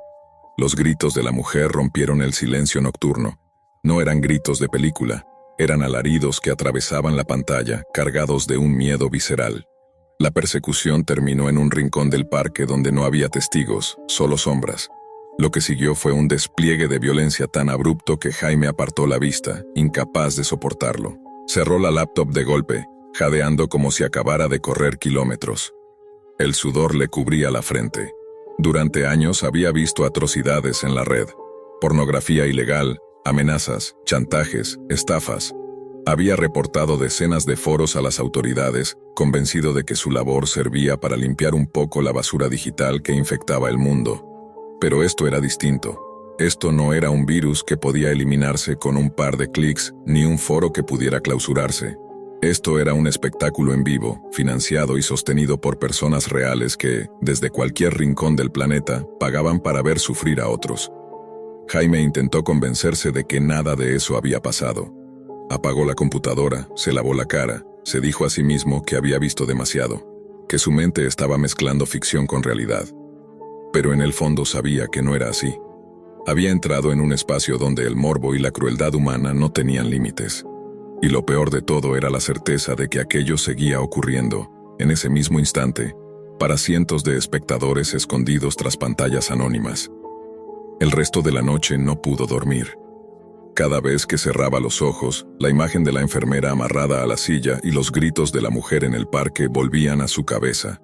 Los gritos de la mujer rompieron el silencio nocturno. No eran gritos de película, eran alaridos que atravesaban la pantalla, cargados de un miedo visceral. La persecución terminó en un rincón del parque donde no había testigos, solo sombras. Lo que siguió fue un despliegue de violencia tan abrupto que Jaime apartó la vista, incapaz de soportarlo. Cerró la laptop de golpe, jadeando como si acabara de correr kilómetros. El sudor le cubría la frente. Durante años había visto atrocidades en la red. Pornografía ilegal, amenazas, chantajes, estafas. Había reportado decenas de foros a las autoridades, convencido de que su labor servía para limpiar un poco la basura digital que infectaba el mundo. Pero esto era distinto. Esto no era un virus que podía eliminarse con un par de clics, ni un foro que pudiera clausurarse. Esto era un espectáculo en vivo, financiado y sostenido por personas reales que, desde cualquier rincón del planeta, pagaban para ver sufrir a otros. Jaime intentó convencerse de que nada de eso había pasado. Apagó la computadora, se lavó la cara, se dijo a sí mismo que había visto demasiado, que su mente estaba mezclando ficción con realidad. Pero en el fondo sabía que no era así. Había entrado en un espacio donde el morbo y la crueldad humana no tenían límites. Y lo peor de todo era la certeza de que aquello seguía ocurriendo, en ese mismo instante, para cientos de espectadores escondidos tras pantallas anónimas. El resto de la noche no pudo dormir. Cada vez que cerraba los ojos, la imagen de la enfermera amarrada a la silla y los gritos de la mujer en el parque volvían a su cabeza.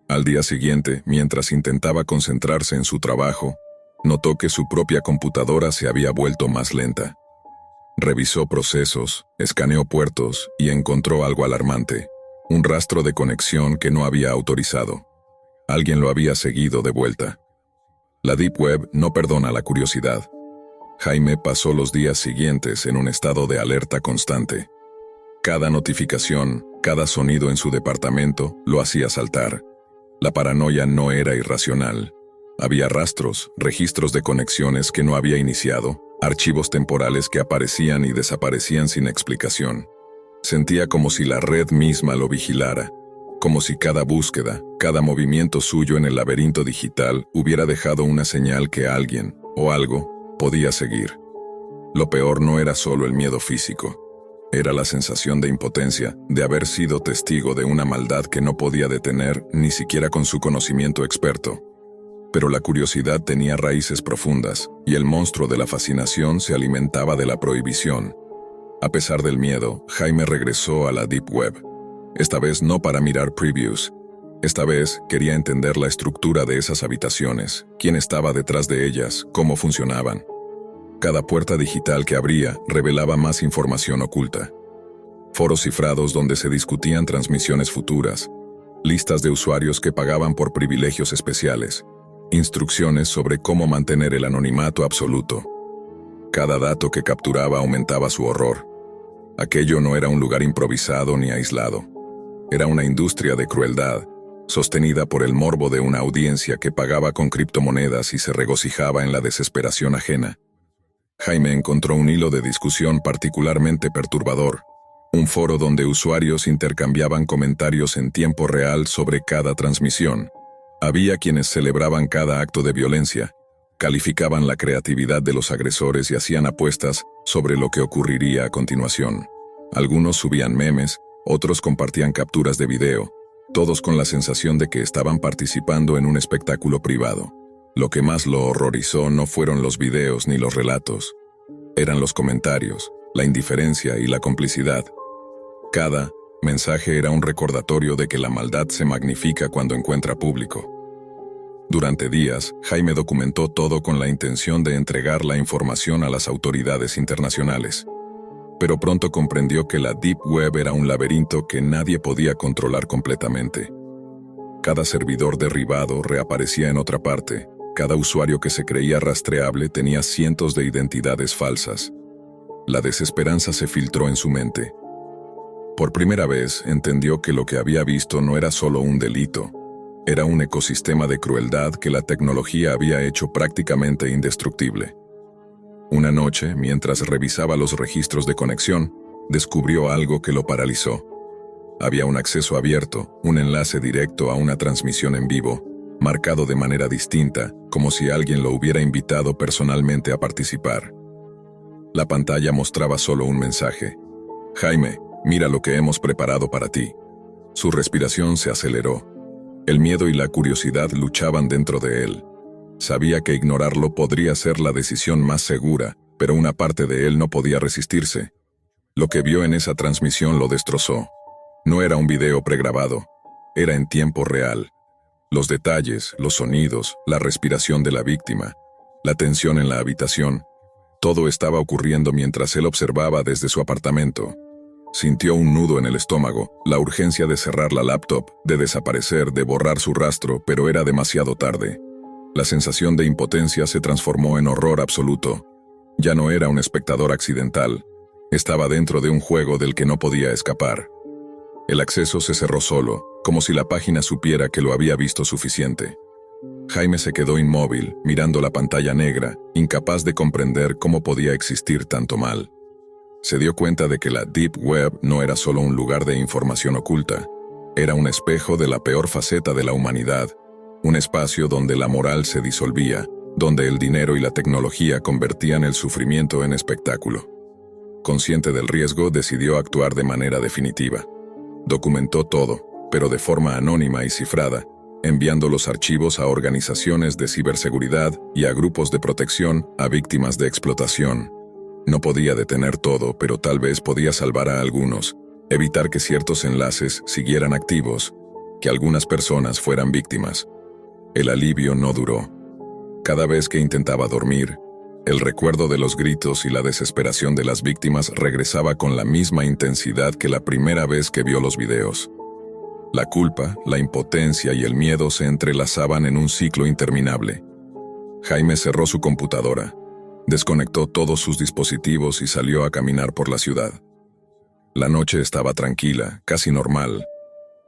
Al día siguiente, mientras intentaba concentrarse en su trabajo, notó que su propia computadora se había vuelto más lenta. Revisó procesos, escaneó puertos y encontró algo alarmante: un rastro de conexión que no había autorizado. Alguien lo había seguido de vuelta. La Deep Web no perdona la curiosidad. Jaime pasó los días siguientes en un estado de alerta constante. Cada notificación, cada sonido en su departamento lo hacía saltar. La paranoia no era irracional. Había rastros, registros de conexiones que no había iniciado, archivos temporales que aparecían y desaparecían sin explicación. Sentía como si la red misma lo vigilara, como si cada búsqueda, cada movimiento suyo en el laberinto digital hubiera dejado una señal que alguien, o algo, podía seguir. Lo peor no era solo el miedo físico. Era la sensación de impotencia, de haber sido testigo de una maldad que no podía detener ni siquiera con su conocimiento experto. Pero la curiosidad tenía raíces profundas, y el monstruo de la fascinación se alimentaba de la prohibición. A pesar del miedo, Jaime regresó a la Deep Web. Esta vez no para mirar previews. Esta vez quería entender la estructura de esas habitaciones, quién estaba detrás de ellas, cómo funcionaban. Cada puerta digital que abría revelaba más información oculta. Foros cifrados donde se discutían transmisiones futuras, listas de usuarios que pagaban por privilegios especiales, instrucciones sobre cómo mantener el anonimato absoluto. Cada dato que capturaba aumentaba su horror. Aquello no era un lugar improvisado ni aislado. Era una industria de crueldad, sostenida por el morbo de una audiencia que pagaba con criptomonedas y se regocijaba en la desesperación ajena. Jaime encontró un hilo de discusión particularmente perturbador, un foro donde usuarios intercambiaban comentarios en tiempo real sobre cada transmisión. Había quienes celebraban cada acto de violencia, calificaban la creatividad de los agresores y hacían apuestas sobre lo que ocurriría a continuación. Algunos subían memes, otros compartían capturas de video, todos con la sensación de que estaban participando en un espectáculo privado. Lo que más lo horrorizó no fueron los videos ni los relatos. Eran los comentarios, la indiferencia y la complicidad. Cada mensaje era un recordatorio de que la maldad se magnifica cuando encuentra público. Durante días, Jaime documentó todo con la intención de entregar la información a las autoridades internacionales. Pero pronto comprendió que la Deep Web era un laberinto que nadie podía controlar completamente. Cada servidor derribado reaparecía en otra parte. Cada usuario que se creía rastreable tenía cientos de identidades falsas. La desesperanza se filtró en su mente. Por primera vez entendió que lo que había visto no era solo un delito, era un ecosistema de crueldad que la tecnología había hecho prácticamente indestructible. Una noche, mientras revisaba los registros de conexión, descubrió algo que lo paralizó. Había un acceso abierto, un enlace directo a una transmisión en vivo, marcado de manera distinta, como si alguien lo hubiera invitado personalmente a participar. La pantalla mostraba solo un mensaje: Jaime, mira lo que hemos preparado para ti. Su respiración se aceleró. El miedo y la curiosidad luchaban dentro de él. Sabía que ignorarlo podría ser la decisión más segura, pero una parte de él no podía resistirse. Lo que vio en esa transmisión lo destrozó. No era un video pregrabado, era en tiempo real. Los detalles, los sonidos, la respiración de la víctima, la tensión en la habitación, todo estaba ocurriendo mientras él observaba desde su apartamento. Sintió un nudo en el estómago, la urgencia de cerrar la laptop, de desaparecer, de borrar su rastro, pero era demasiado tarde. La sensación de impotencia se transformó en horror absoluto. Ya no era un espectador accidental, estaba dentro de un juego del que no podía escapar. El acceso se cerró solo, como si la página supiera que lo había visto suficiente. Jaime se quedó inmóvil, mirando la pantalla negra, incapaz de comprender cómo podía existir tanto mal. Se dio cuenta de que la Deep Web no era solo un lugar de información oculta, era un espejo de la peor faceta de la humanidad, un espacio donde la moral se disolvía, donde el dinero y la tecnología convertían el sufrimiento en espectáculo. Consciente del riesgo, decidió actuar de manera definitiva. Documentó todo, pero de forma anónima y cifrada, enviando los archivos a organizaciones de ciberseguridad y a grupos de protección a víctimas de explotación. No podía detener todo, pero tal vez podía salvar a algunos, evitar que ciertos enlaces siguieran activos, que algunas personas fueran víctimas. El alivio no duró. Cada vez que intentaba dormir, el recuerdo de los gritos y la desesperación de las víctimas regresaba con la misma intensidad que la primera vez que vio los videos. La culpa, la impotencia y el miedo se entrelazaban en un ciclo interminable. Jaime cerró su computadora, desconectó todos sus dispositivos y salió a caminar por la ciudad. La noche estaba tranquila, casi normal,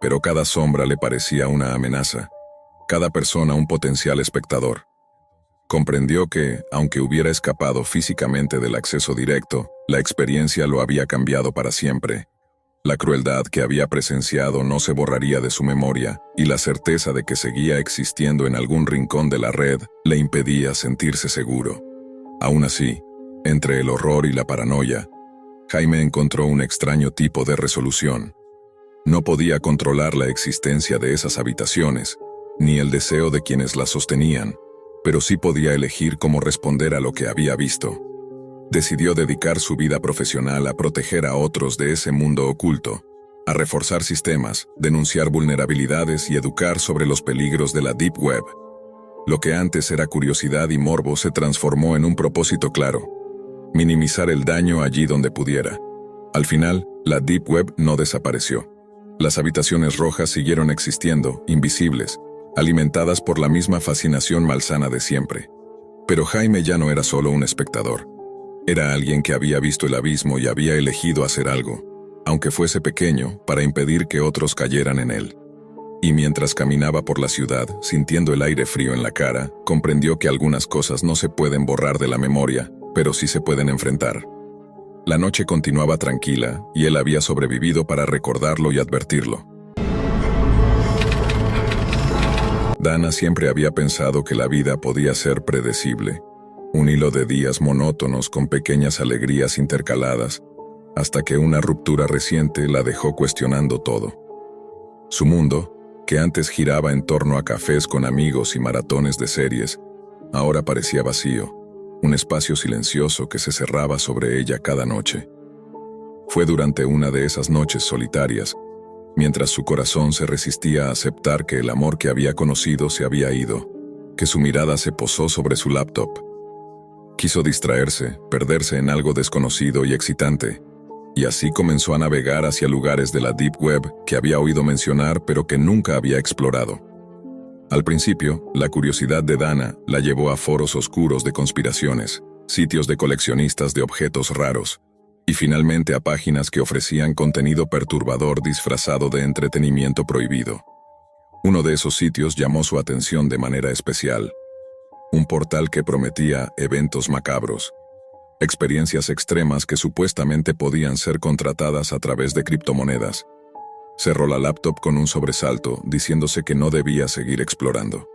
pero cada sombra le parecía una amenaza, cada persona un potencial espectador. Comprendió que, aunque hubiera escapado físicamente del acceso directo, la experiencia lo había cambiado para siempre. La crueldad que había presenciado no se borraría de su memoria, y la certeza de que seguía existiendo en algún rincón de la red le impedía sentirse seguro. Aún así, entre el horror y la paranoia, Jaime encontró un extraño tipo de resolución. No podía controlar la existencia de esas habitaciones, ni el deseo de quienes las sostenían, pero sí podía elegir cómo responder a lo que había visto. Decidió dedicar su vida profesional a proteger a otros de ese mundo oculto, a reforzar sistemas, denunciar vulnerabilidades y educar sobre los peligros de la Deep Web. Lo que antes era curiosidad y morbo se transformó en un propósito claro: minimizar el daño allí donde pudiera. Al final, la Deep Web no desapareció. Las habitaciones rojas siguieron existiendo, invisibles, alimentadas por la misma fascinación malsana de siempre. Pero Jaime ya no era solo un espectador. Era alguien que había visto el abismo y había elegido hacer algo, aunque fuese pequeño, para impedir que otros cayeran en él. Y mientras caminaba por la ciudad, sintiendo el aire frío en la cara, comprendió que algunas cosas no se pueden borrar de la memoria, pero sí se pueden enfrentar. La noche continuaba tranquila, y él había sobrevivido para recordarlo y advertirlo. Dana siempre había pensado que la vida podía ser predecible, un hilo de días monótonos con pequeñas alegrías intercaladas, hasta que una ruptura reciente la dejó cuestionando todo. Su mundo, que antes giraba en torno a cafés con amigos y maratones de series, ahora parecía vacío, un espacio silencioso que se cerraba sobre ella cada noche. Fue durante una de esas noches solitarias, mientras su corazón se resistía a aceptar que el amor que había conocido se había ido, que su mirada se posó sobre su laptop. Quiso distraerse, perderse en algo desconocido y excitante, y así comenzó a navegar hacia lugares de la Deep Web que había oído mencionar pero que nunca había explorado. Al principio, la curiosidad de Dana la llevó a foros oscuros de conspiraciones, sitios de coleccionistas de objetos raros, y finalmente a páginas que ofrecían contenido perturbador disfrazado de entretenimiento prohibido. Uno de esos sitios llamó su atención de manera especial. Un portal que prometía eventos macabros, experiencias extremas que supuestamente podían ser contratadas a través de criptomonedas. Cerró la laptop con un sobresalto, diciéndose que no debía seguir explorando.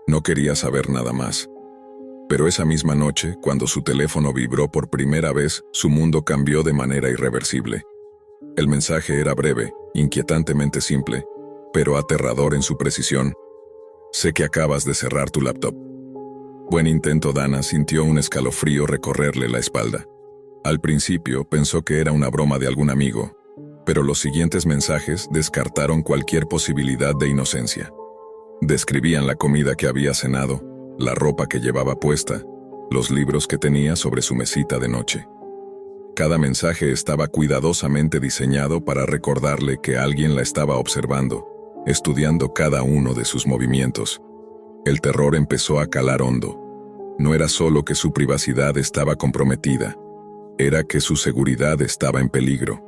No quería saber nada más. Pero esa misma noche, cuando su teléfono vibró por primera vez, su mundo cambió de manera irreversible. El mensaje era breve, inquietantemente simple, pero aterrador en su precisión. Sé que acabas de cerrar tu laptop. Buen intento. Dana sintió un escalofrío recorrerle la espalda. Al principio pensó que era una broma de algún amigo, pero los siguientes mensajes descartaron cualquier posibilidad de inocencia. Describían la comida que había cenado, la ropa que llevaba puesta, los libros que tenía sobre su mesita de noche. Cada mensaje estaba cuidadosamente diseñado para recordarle que alguien la estaba observando, estudiando cada uno de sus movimientos. El terror empezó a calar hondo. No era solo que su privacidad estaba comprometida, era que su seguridad estaba en peligro.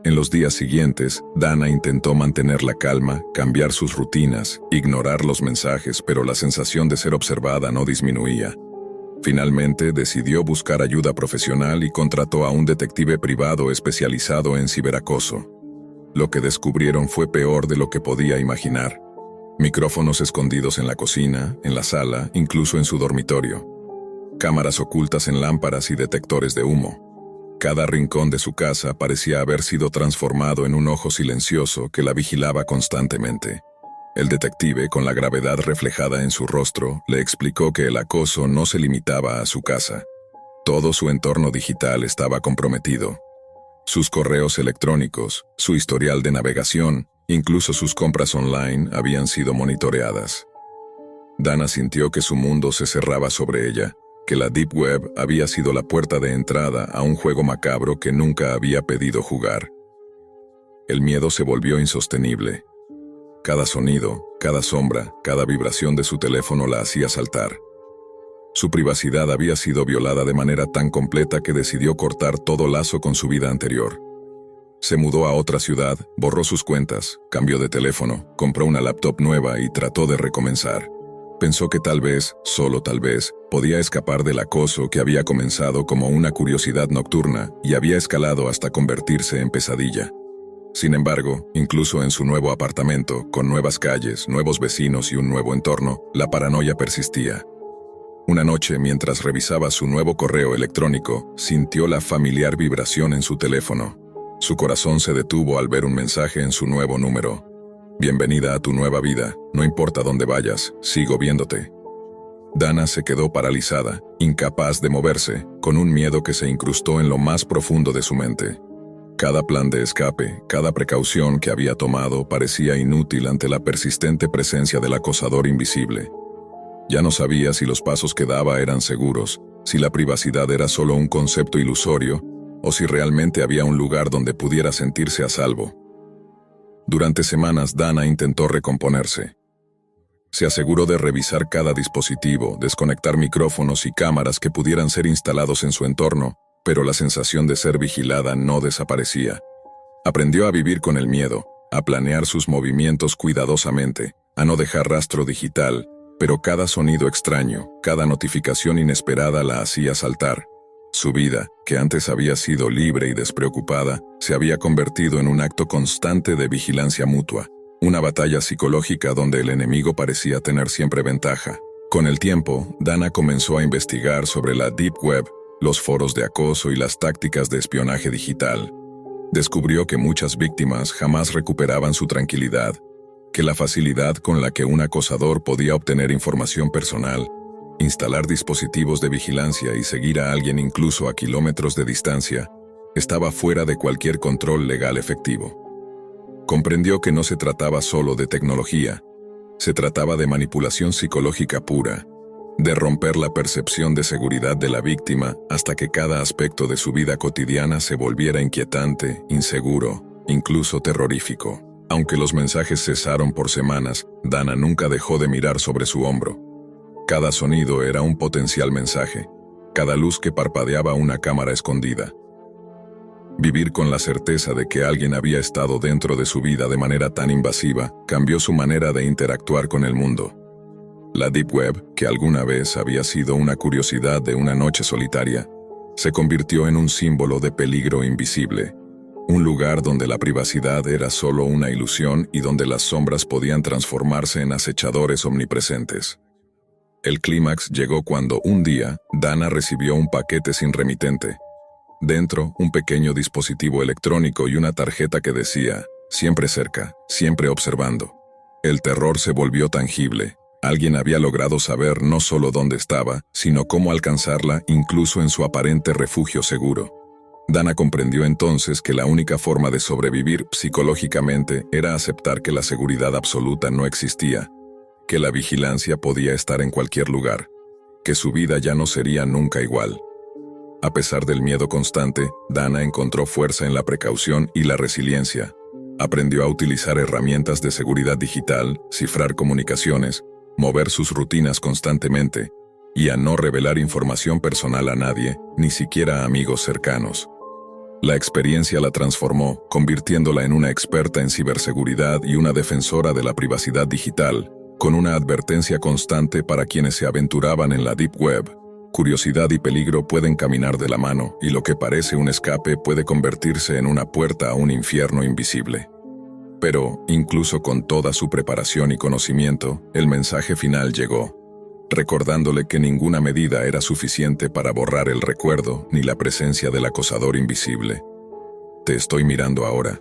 En los días siguientes, Dana intentó mantener la calma, cambiar sus rutinas, ignorar los mensajes, pero la sensación de ser observada no disminuía. Finalmente, decidió buscar ayuda profesional y contrató a un detective privado especializado en ciberacoso. Lo que descubrieron fue peor de lo que podía imaginar. Micrófonos escondidos en la cocina, en la sala, incluso en su dormitorio. Cámaras ocultas en lámparas y detectores de humo. Cada rincón de su casa parecía haber sido transformado en un ojo silencioso que la vigilaba constantemente. El detective, con la gravedad reflejada en su rostro, le explicó que el acoso no se limitaba a su casa. Todo su entorno digital estaba comprometido. Sus correos electrónicos, su historial de navegación, incluso sus compras online habían sido monitoreadas. Dana sintió que su mundo se cerraba sobre ella, que la Deep Web había sido la puerta de entrada a un juego macabro que nunca había pedido jugar. El miedo se volvió insostenible. Cada sonido, cada sombra, cada vibración de su teléfono la hacía saltar. Su privacidad había sido violada de manera tan completa que decidió cortar todo lazo con su vida anterior. Se mudó a otra ciudad, borró sus cuentas, cambió de teléfono, compró una laptop nueva y trató de recomenzar. Pensó que tal vez, solo tal vez, podía escapar del acoso que había comenzado como una curiosidad nocturna y había escalado hasta convertirse en pesadilla. Sin embargo, incluso en su nuevo apartamento, con nuevas calles, nuevos vecinos y un nuevo entorno, la paranoia persistía. Una noche, mientras revisaba su nuevo correo electrónico, sintió la familiar vibración en su teléfono. Su corazón se detuvo al ver un mensaje en su nuevo número. Bienvenida a tu nueva vida, no importa dónde vayas, sigo viéndote. Dana se quedó paralizada, incapaz de moverse, con un miedo que se incrustó en lo más profundo de su mente. Cada plan de escape, cada precaución que había tomado parecía inútil ante la persistente presencia del acosador invisible. Ya no sabía si los pasos que daba eran seguros, si la privacidad era solo un concepto ilusorio, o si realmente había un lugar donde pudiera sentirse a salvo. Durante semanas Dana intentó recomponerse. Se aseguró de revisar cada dispositivo, desconectar micrófonos y cámaras que pudieran ser instalados en su entorno, pero la sensación de ser vigilada no desaparecía. Aprendió a vivir con el miedo, a planear sus movimientos cuidadosamente, a no dejar rastro digital, pero cada sonido extraño, cada notificación inesperada la hacía saltar. Su vida, que antes había sido libre y despreocupada, se había convertido en un acto constante de vigilancia mutua, una batalla psicológica donde el enemigo parecía tener siempre ventaja. Con el tiempo, Dana comenzó a investigar sobre la Deep Web, los foros de acoso y las tácticas de espionaje digital. Descubrió que muchas víctimas jamás recuperaban su tranquilidad, que la facilidad con la que un acosador podía obtener información personal, instalar dispositivos de vigilancia y seguir a alguien incluso a kilómetros de distancia, estaba fuera de cualquier control legal efectivo. Comprendió que no se trataba solo de tecnología, se trataba de manipulación psicológica pura, de romper la percepción de seguridad de la víctima hasta que cada aspecto de su vida cotidiana se volviera inquietante, inseguro, incluso terrorífico. Aunque los mensajes cesaron por semanas, Dana nunca dejó de mirar sobre su hombro. Cada sonido era un potencial mensaje, cada luz que parpadeaba una cámara escondida. Vivir con la certeza de que alguien había estado dentro de su vida de manera tan invasiva cambió su manera de interactuar con el mundo. La Deep Web, que alguna vez había sido una curiosidad de una noche solitaria, se convirtió en un símbolo de peligro invisible, un lugar donde la privacidad era solo una ilusión y donde las sombras podían transformarse en acechadores omnipresentes. El clímax llegó cuando, un día, Dana recibió un paquete sin remitente. Dentro, un pequeño dispositivo electrónico y una tarjeta que decía, siempre cerca, siempre observando. El terror se volvió tangible. Alguien había logrado saber no solo dónde estaba, sino cómo alcanzarla incluso en su aparente refugio seguro. Dana comprendió entonces que la única forma de sobrevivir psicológicamente era aceptar que la seguridad absoluta no existía, que la vigilancia podía estar en cualquier lugar, que su vida ya no sería nunca igual. A pesar del miedo constante, Dana encontró fuerza en la precaución y la resiliencia. Aprendió a utilizar herramientas de seguridad digital, cifrar comunicaciones, mover sus rutinas constantemente, y a no revelar información personal a nadie, ni siquiera a amigos cercanos. La experiencia la transformó, convirtiéndola en una experta en ciberseguridad y una defensora de la privacidad digital, con una advertencia constante para quienes se aventuraban en la Deep Web. Curiosidad y peligro pueden caminar de la mano, y lo que parece un escape puede convertirse en una puerta a un infierno invisible. Pero, incluso con toda su preparación y conocimiento, el mensaje final llegó, recordándole que ninguna medida era suficiente para borrar el recuerdo ni la presencia del acosador invisible. Te estoy mirando ahora.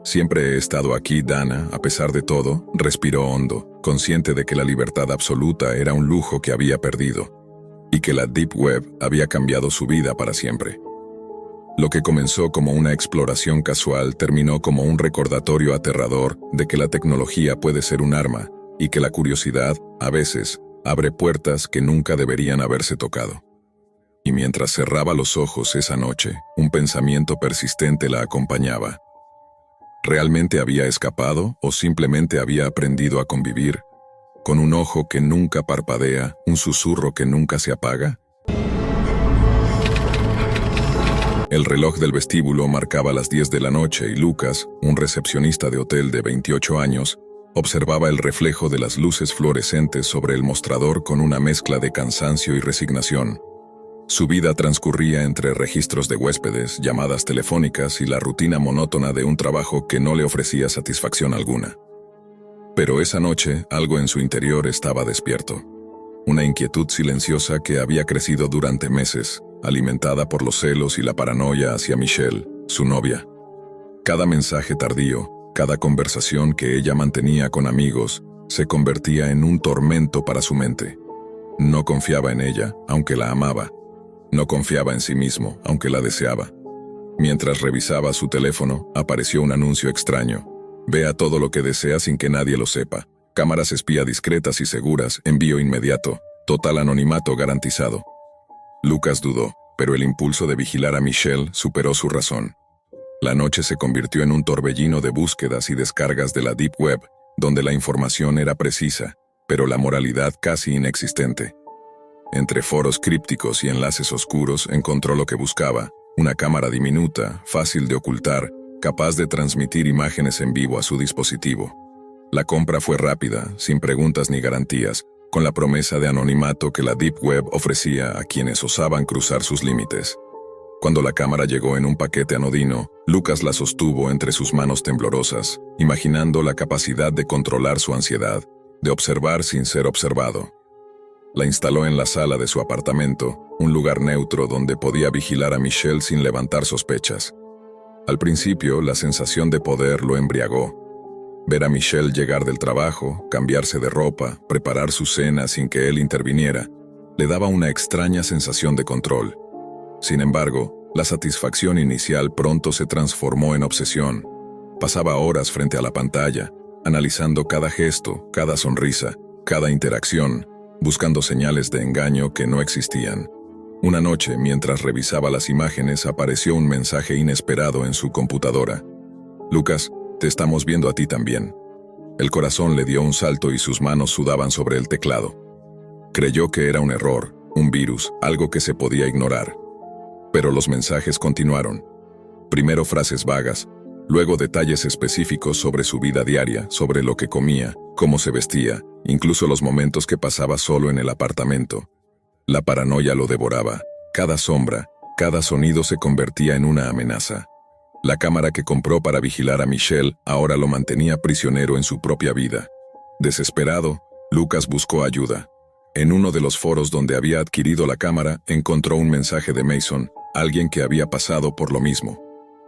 Siempre he estado aquí, Dana, a pesar de todo, respiró hondo, consciente de que la libertad absoluta era un lujo que había perdido, y que la Deep Web había cambiado su vida para siempre. Lo que comenzó como una exploración casual terminó como un recordatorio aterrador de que la tecnología puede ser un arma, y que la curiosidad, a veces, abre puertas que nunca deberían haberse tocado. Y mientras cerraba los ojos esa noche, un pensamiento persistente la acompañaba. ¿Realmente había escapado o simplemente había aprendido a convivir? ¿Con un ojo que nunca parpadea, un susurro que nunca se apaga? El reloj del vestíbulo marcaba las 10 de la noche y Lucas, un recepcionista de hotel de 28 años, observaba el reflejo de las luces fluorescentes sobre el mostrador con una mezcla de cansancio y resignación. Su vida transcurría entre registros de huéspedes, llamadas telefónicas y la rutina monótona de un trabajo que no le ofrecía satisfacción alguna. Pero esa noche, algo en su interior estaba despierto. Una inquietud silenciosa que había crecido durante meses, alimentada por los celos y la paranoia hacia Michelle, su novia. Cada mensaje tardío, cada conversación que ella mantenía con amigos, se convertía en un tormento para su mente. No confiaba en ella, aunque la amaba. No confiaba en sí mismo, aunque la deseaba. Mientras revisaba su teléfono, apareció un anuncio extraño. Vea todo lo que desea sin que nadie lo sepa. Cámaras espía discretas y seguras, envío inmediato, total anonimato garantizado. Lucas dudó, pero el impulso de vigilar a Michelle superó su razón. La noche se convirtió en un torbellino de búsquedas y descargas de la Deep Web, donde la información era precisa, pero la moralidad casi inexistente. Entre foros crípticos y enlaces oscuros encontró lo que buscaba: una cámara diminuta, fácil de ocultar, capaz de transmitir imágenes en vivo a su dispositivo. La compra fue rápida, sin preguntas ni garantías, con la promesa de anonimato que la Deep Web ofrecía a quienes osaban cruzar sus límites. Cuando la cámara llegó en un paquete anodino, Lucas la sostuvo entre sus manos temblorosas, imaginando la capacidad de controlar su ansiedad, de observar sin ser observado. La instaló en la sala de su apartamento, un lugar neutro donde podía vigilar a Michelle sin levantar sospechas. Al principio, la sensación de poder lo embriagó. Ver a Michelle llegar del trabajo, cambiarse de ropa, preparar su cena sin que él interviniera, le daba una extraña sensación de control. Sin embargo, la satisfacción inicial pronto se transformó en obsesión. Pasaba horas frente a la pantalla, analizando cada gesto, cada sonrisa, cada interacción, buscando señales de engaño que no existían. Una noche, mientras revisaba las imágenes, apareció un mensaje inesperado en su computadora. «Lucas, te estamos viendo a ti también». El corazón le dio un salto y sus manos sudaban sobre el teclado. Creyó que era un error, un virus, algo que se podía ignorar. Pero los mensajes continuaron. Primero frases vagas, luego detalles específicos sobre su vida diaria, sobre lo que comía, cómo se vestía, incluso los momentos que pasaba solo en el apartamento. La paranoia lo devoraba. Cada sombra, cada sonido se convertía en una amenaza. La cámara que compró para vigilar a Michelle ahora lo mantenía prisionero en su propia vida. Desesperado, Lucas buscó ayuda. En uno de los foros donde había adquirido la cámara, encontró un mensaje de Mason, alguien que había pasado por lo mismo.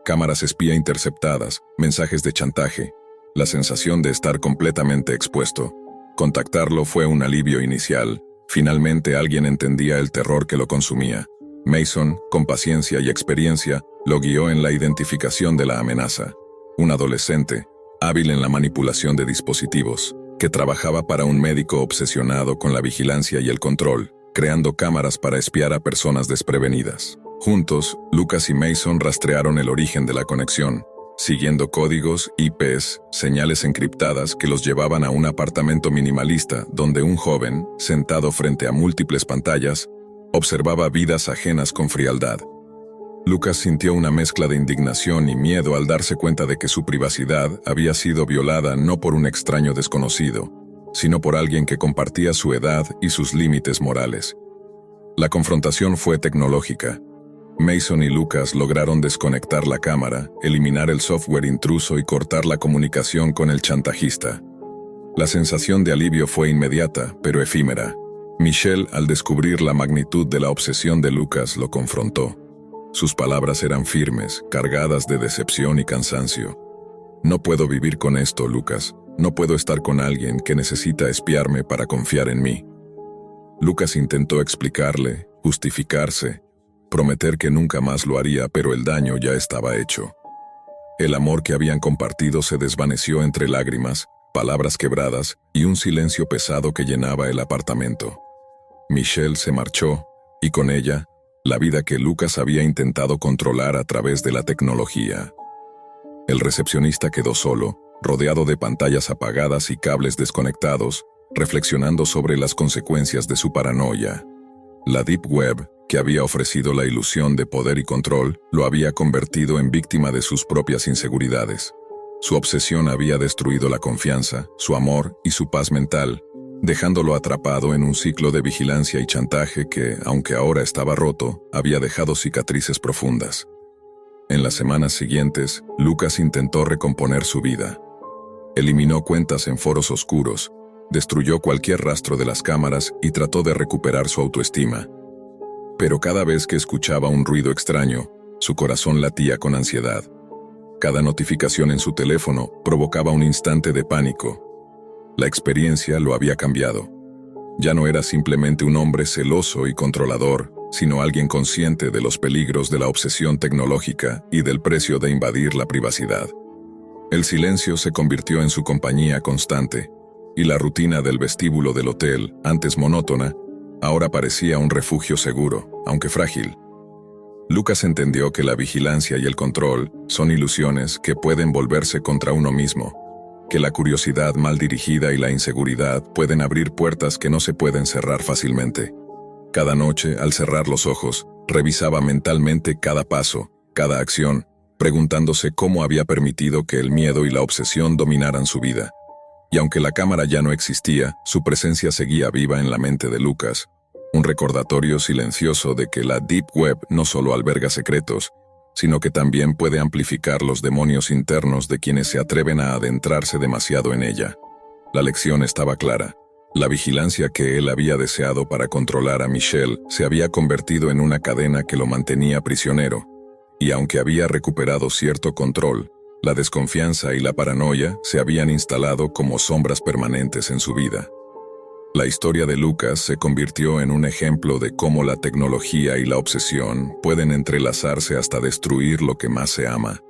Cámaras espía interceptadas, mensajes de chantaje, la sensación de estar completamente expuesto. Contactarlo fue un alivio inicial. Finalmente alguien entendía el terror que lo consumía. Mason, con paciencia y experiencia, lo guió en la identificación de la amenaza. Un adolescente, hábil en la manipulación de dispositivos, que trabajaba para un médico obsesionado con la vigilancia y el control, creando cámaras para espiar a personas desprevenidas. Juntos, Lucas y Mason rastrearon el origen de la conexión, siguiendo códigos, IPs, señales encriptadas que los llevaban a un apartamento minimalista donde un joven, sentado frente a múltiples pantallas, observaba vidas ajenas con frialdad. Lucas sintió una mezcla de indignación y miedo al darse cuenta de que su privacidad había sido violada no por un extraño desconocido, sino por alguien que compartía su edad y sus límites morales. La confrontación fue tecnológica. Mason y Lucas lograron desconectar la cámara, eliminar el software intruso y cortar la comunicación con el chantajista. La sensación de alivio fue inmediata, pero efímera. Michelle, al descubrir la magnitud de la obsesión de Lucas, lo confrontó. Sus palabras eran firmes, cargadas de decepción y cansancio. «No puedo vivir con esto, Lucas. No puedo estar con alguien que necesita espiarme para confiar en mí». Lucas intentó explicarle, justificarse, prometer que nunca más lo haría, pero el daño ya estaba hecho. El amor que habían compartido se desvaneció entre lágrimas, palabras quebradas y un silencio pesado que llenaba el apartamento. Michelle se marchó, y con ella, la vida que Lucas había intentado controlar a través de la tecnología. El recepcionista quedó solo, rodeado de pantallas apagadas y cables desconectados, reflexionando sobre las consecuencias de su paranoia. La Deep Web, que había ofrecido la ilusión de poder y control, lo había convertido en víctima de sus propias inseguridades. Su obsesión había destruido la confianza, su amor y su paz mental, dejándolo atrapado en un ciclo de vigilancia y chantaje que, aunque ahora estaba roto, había dejado cicatrices profundas. En las semanas siguientes, Lucas intentó recomponer su vida. Eliminó cuentas en foros oscuros, destruyó cualquier rastro de las cámaras y trató de recuperar su autoestima. Pero cada vez que escuchaba un ruido extraño, su corazón latía con ansiedad. Cada notificación en su teléfono provocaba un instante de pánico. La experiencia lo había cambiado. Ya no era simplemente un hombre celoso y controlador, sino alguien consciente de los peligros de la obsesión tecnológica y del precio de invadir la privacidad. El silencio se convirtió en su compañía constante, y la rutina del vestíbulo del hotel, antes monótona, ahora parecía un refugio seguro, aunque frágil. Lucas entendió que la vigilancia y el control son ilusiones que pueden volverse contra uno mismo, que la curiosidad mal dirigida y la inseguridad pueden abrir puertas que no se pueden cerrar fácilmente. Cada noche, al cerrar los ojos, revisaba mentalmente cada paso, cada acción, preguntándose cómo había permitido que el miedo y la obsesión dominaran su vida. Y aunque la cámara ya no existía, su presencia seguía viva en la mente de Lucas, un recordatorio silencioso de que la Deep Web no solo alberga secretos, sino que también puede amplificar los demonios internos de quienes se atreven a adentrarse demasiado en ella. La lección estaba clara. La vigilancia que él había deseado para controlar a Michelle se había convertido en una cadena que lo mantenía prisionero, y aunque había recuperado cierto control, la desconfianza y la paranoia se habían instalado como sombras permanentes en su vida. La historia de Lucas se convirtió en un ejemplo de cómo la tecnología y la obsesión pueden entrelazarse hasta destruir lo que más se ama.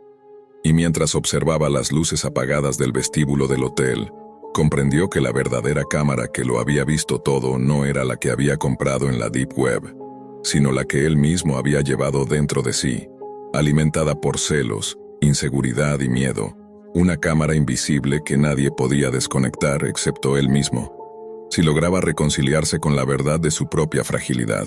Y mientras observaba las luces apagadas del vestíbulo del hotel, comprendió que la verdadera cámara que lo había visto todo no era la que había comprado en la Deep Web, sino la que él mismo había llevado dentro de sí, alimentada por celos, inseguridad y miedo, una cámara invisible que nadie podía desconectar excepto él mismo. Si lograba reconciliarse con la verdad de su propia fragilidad,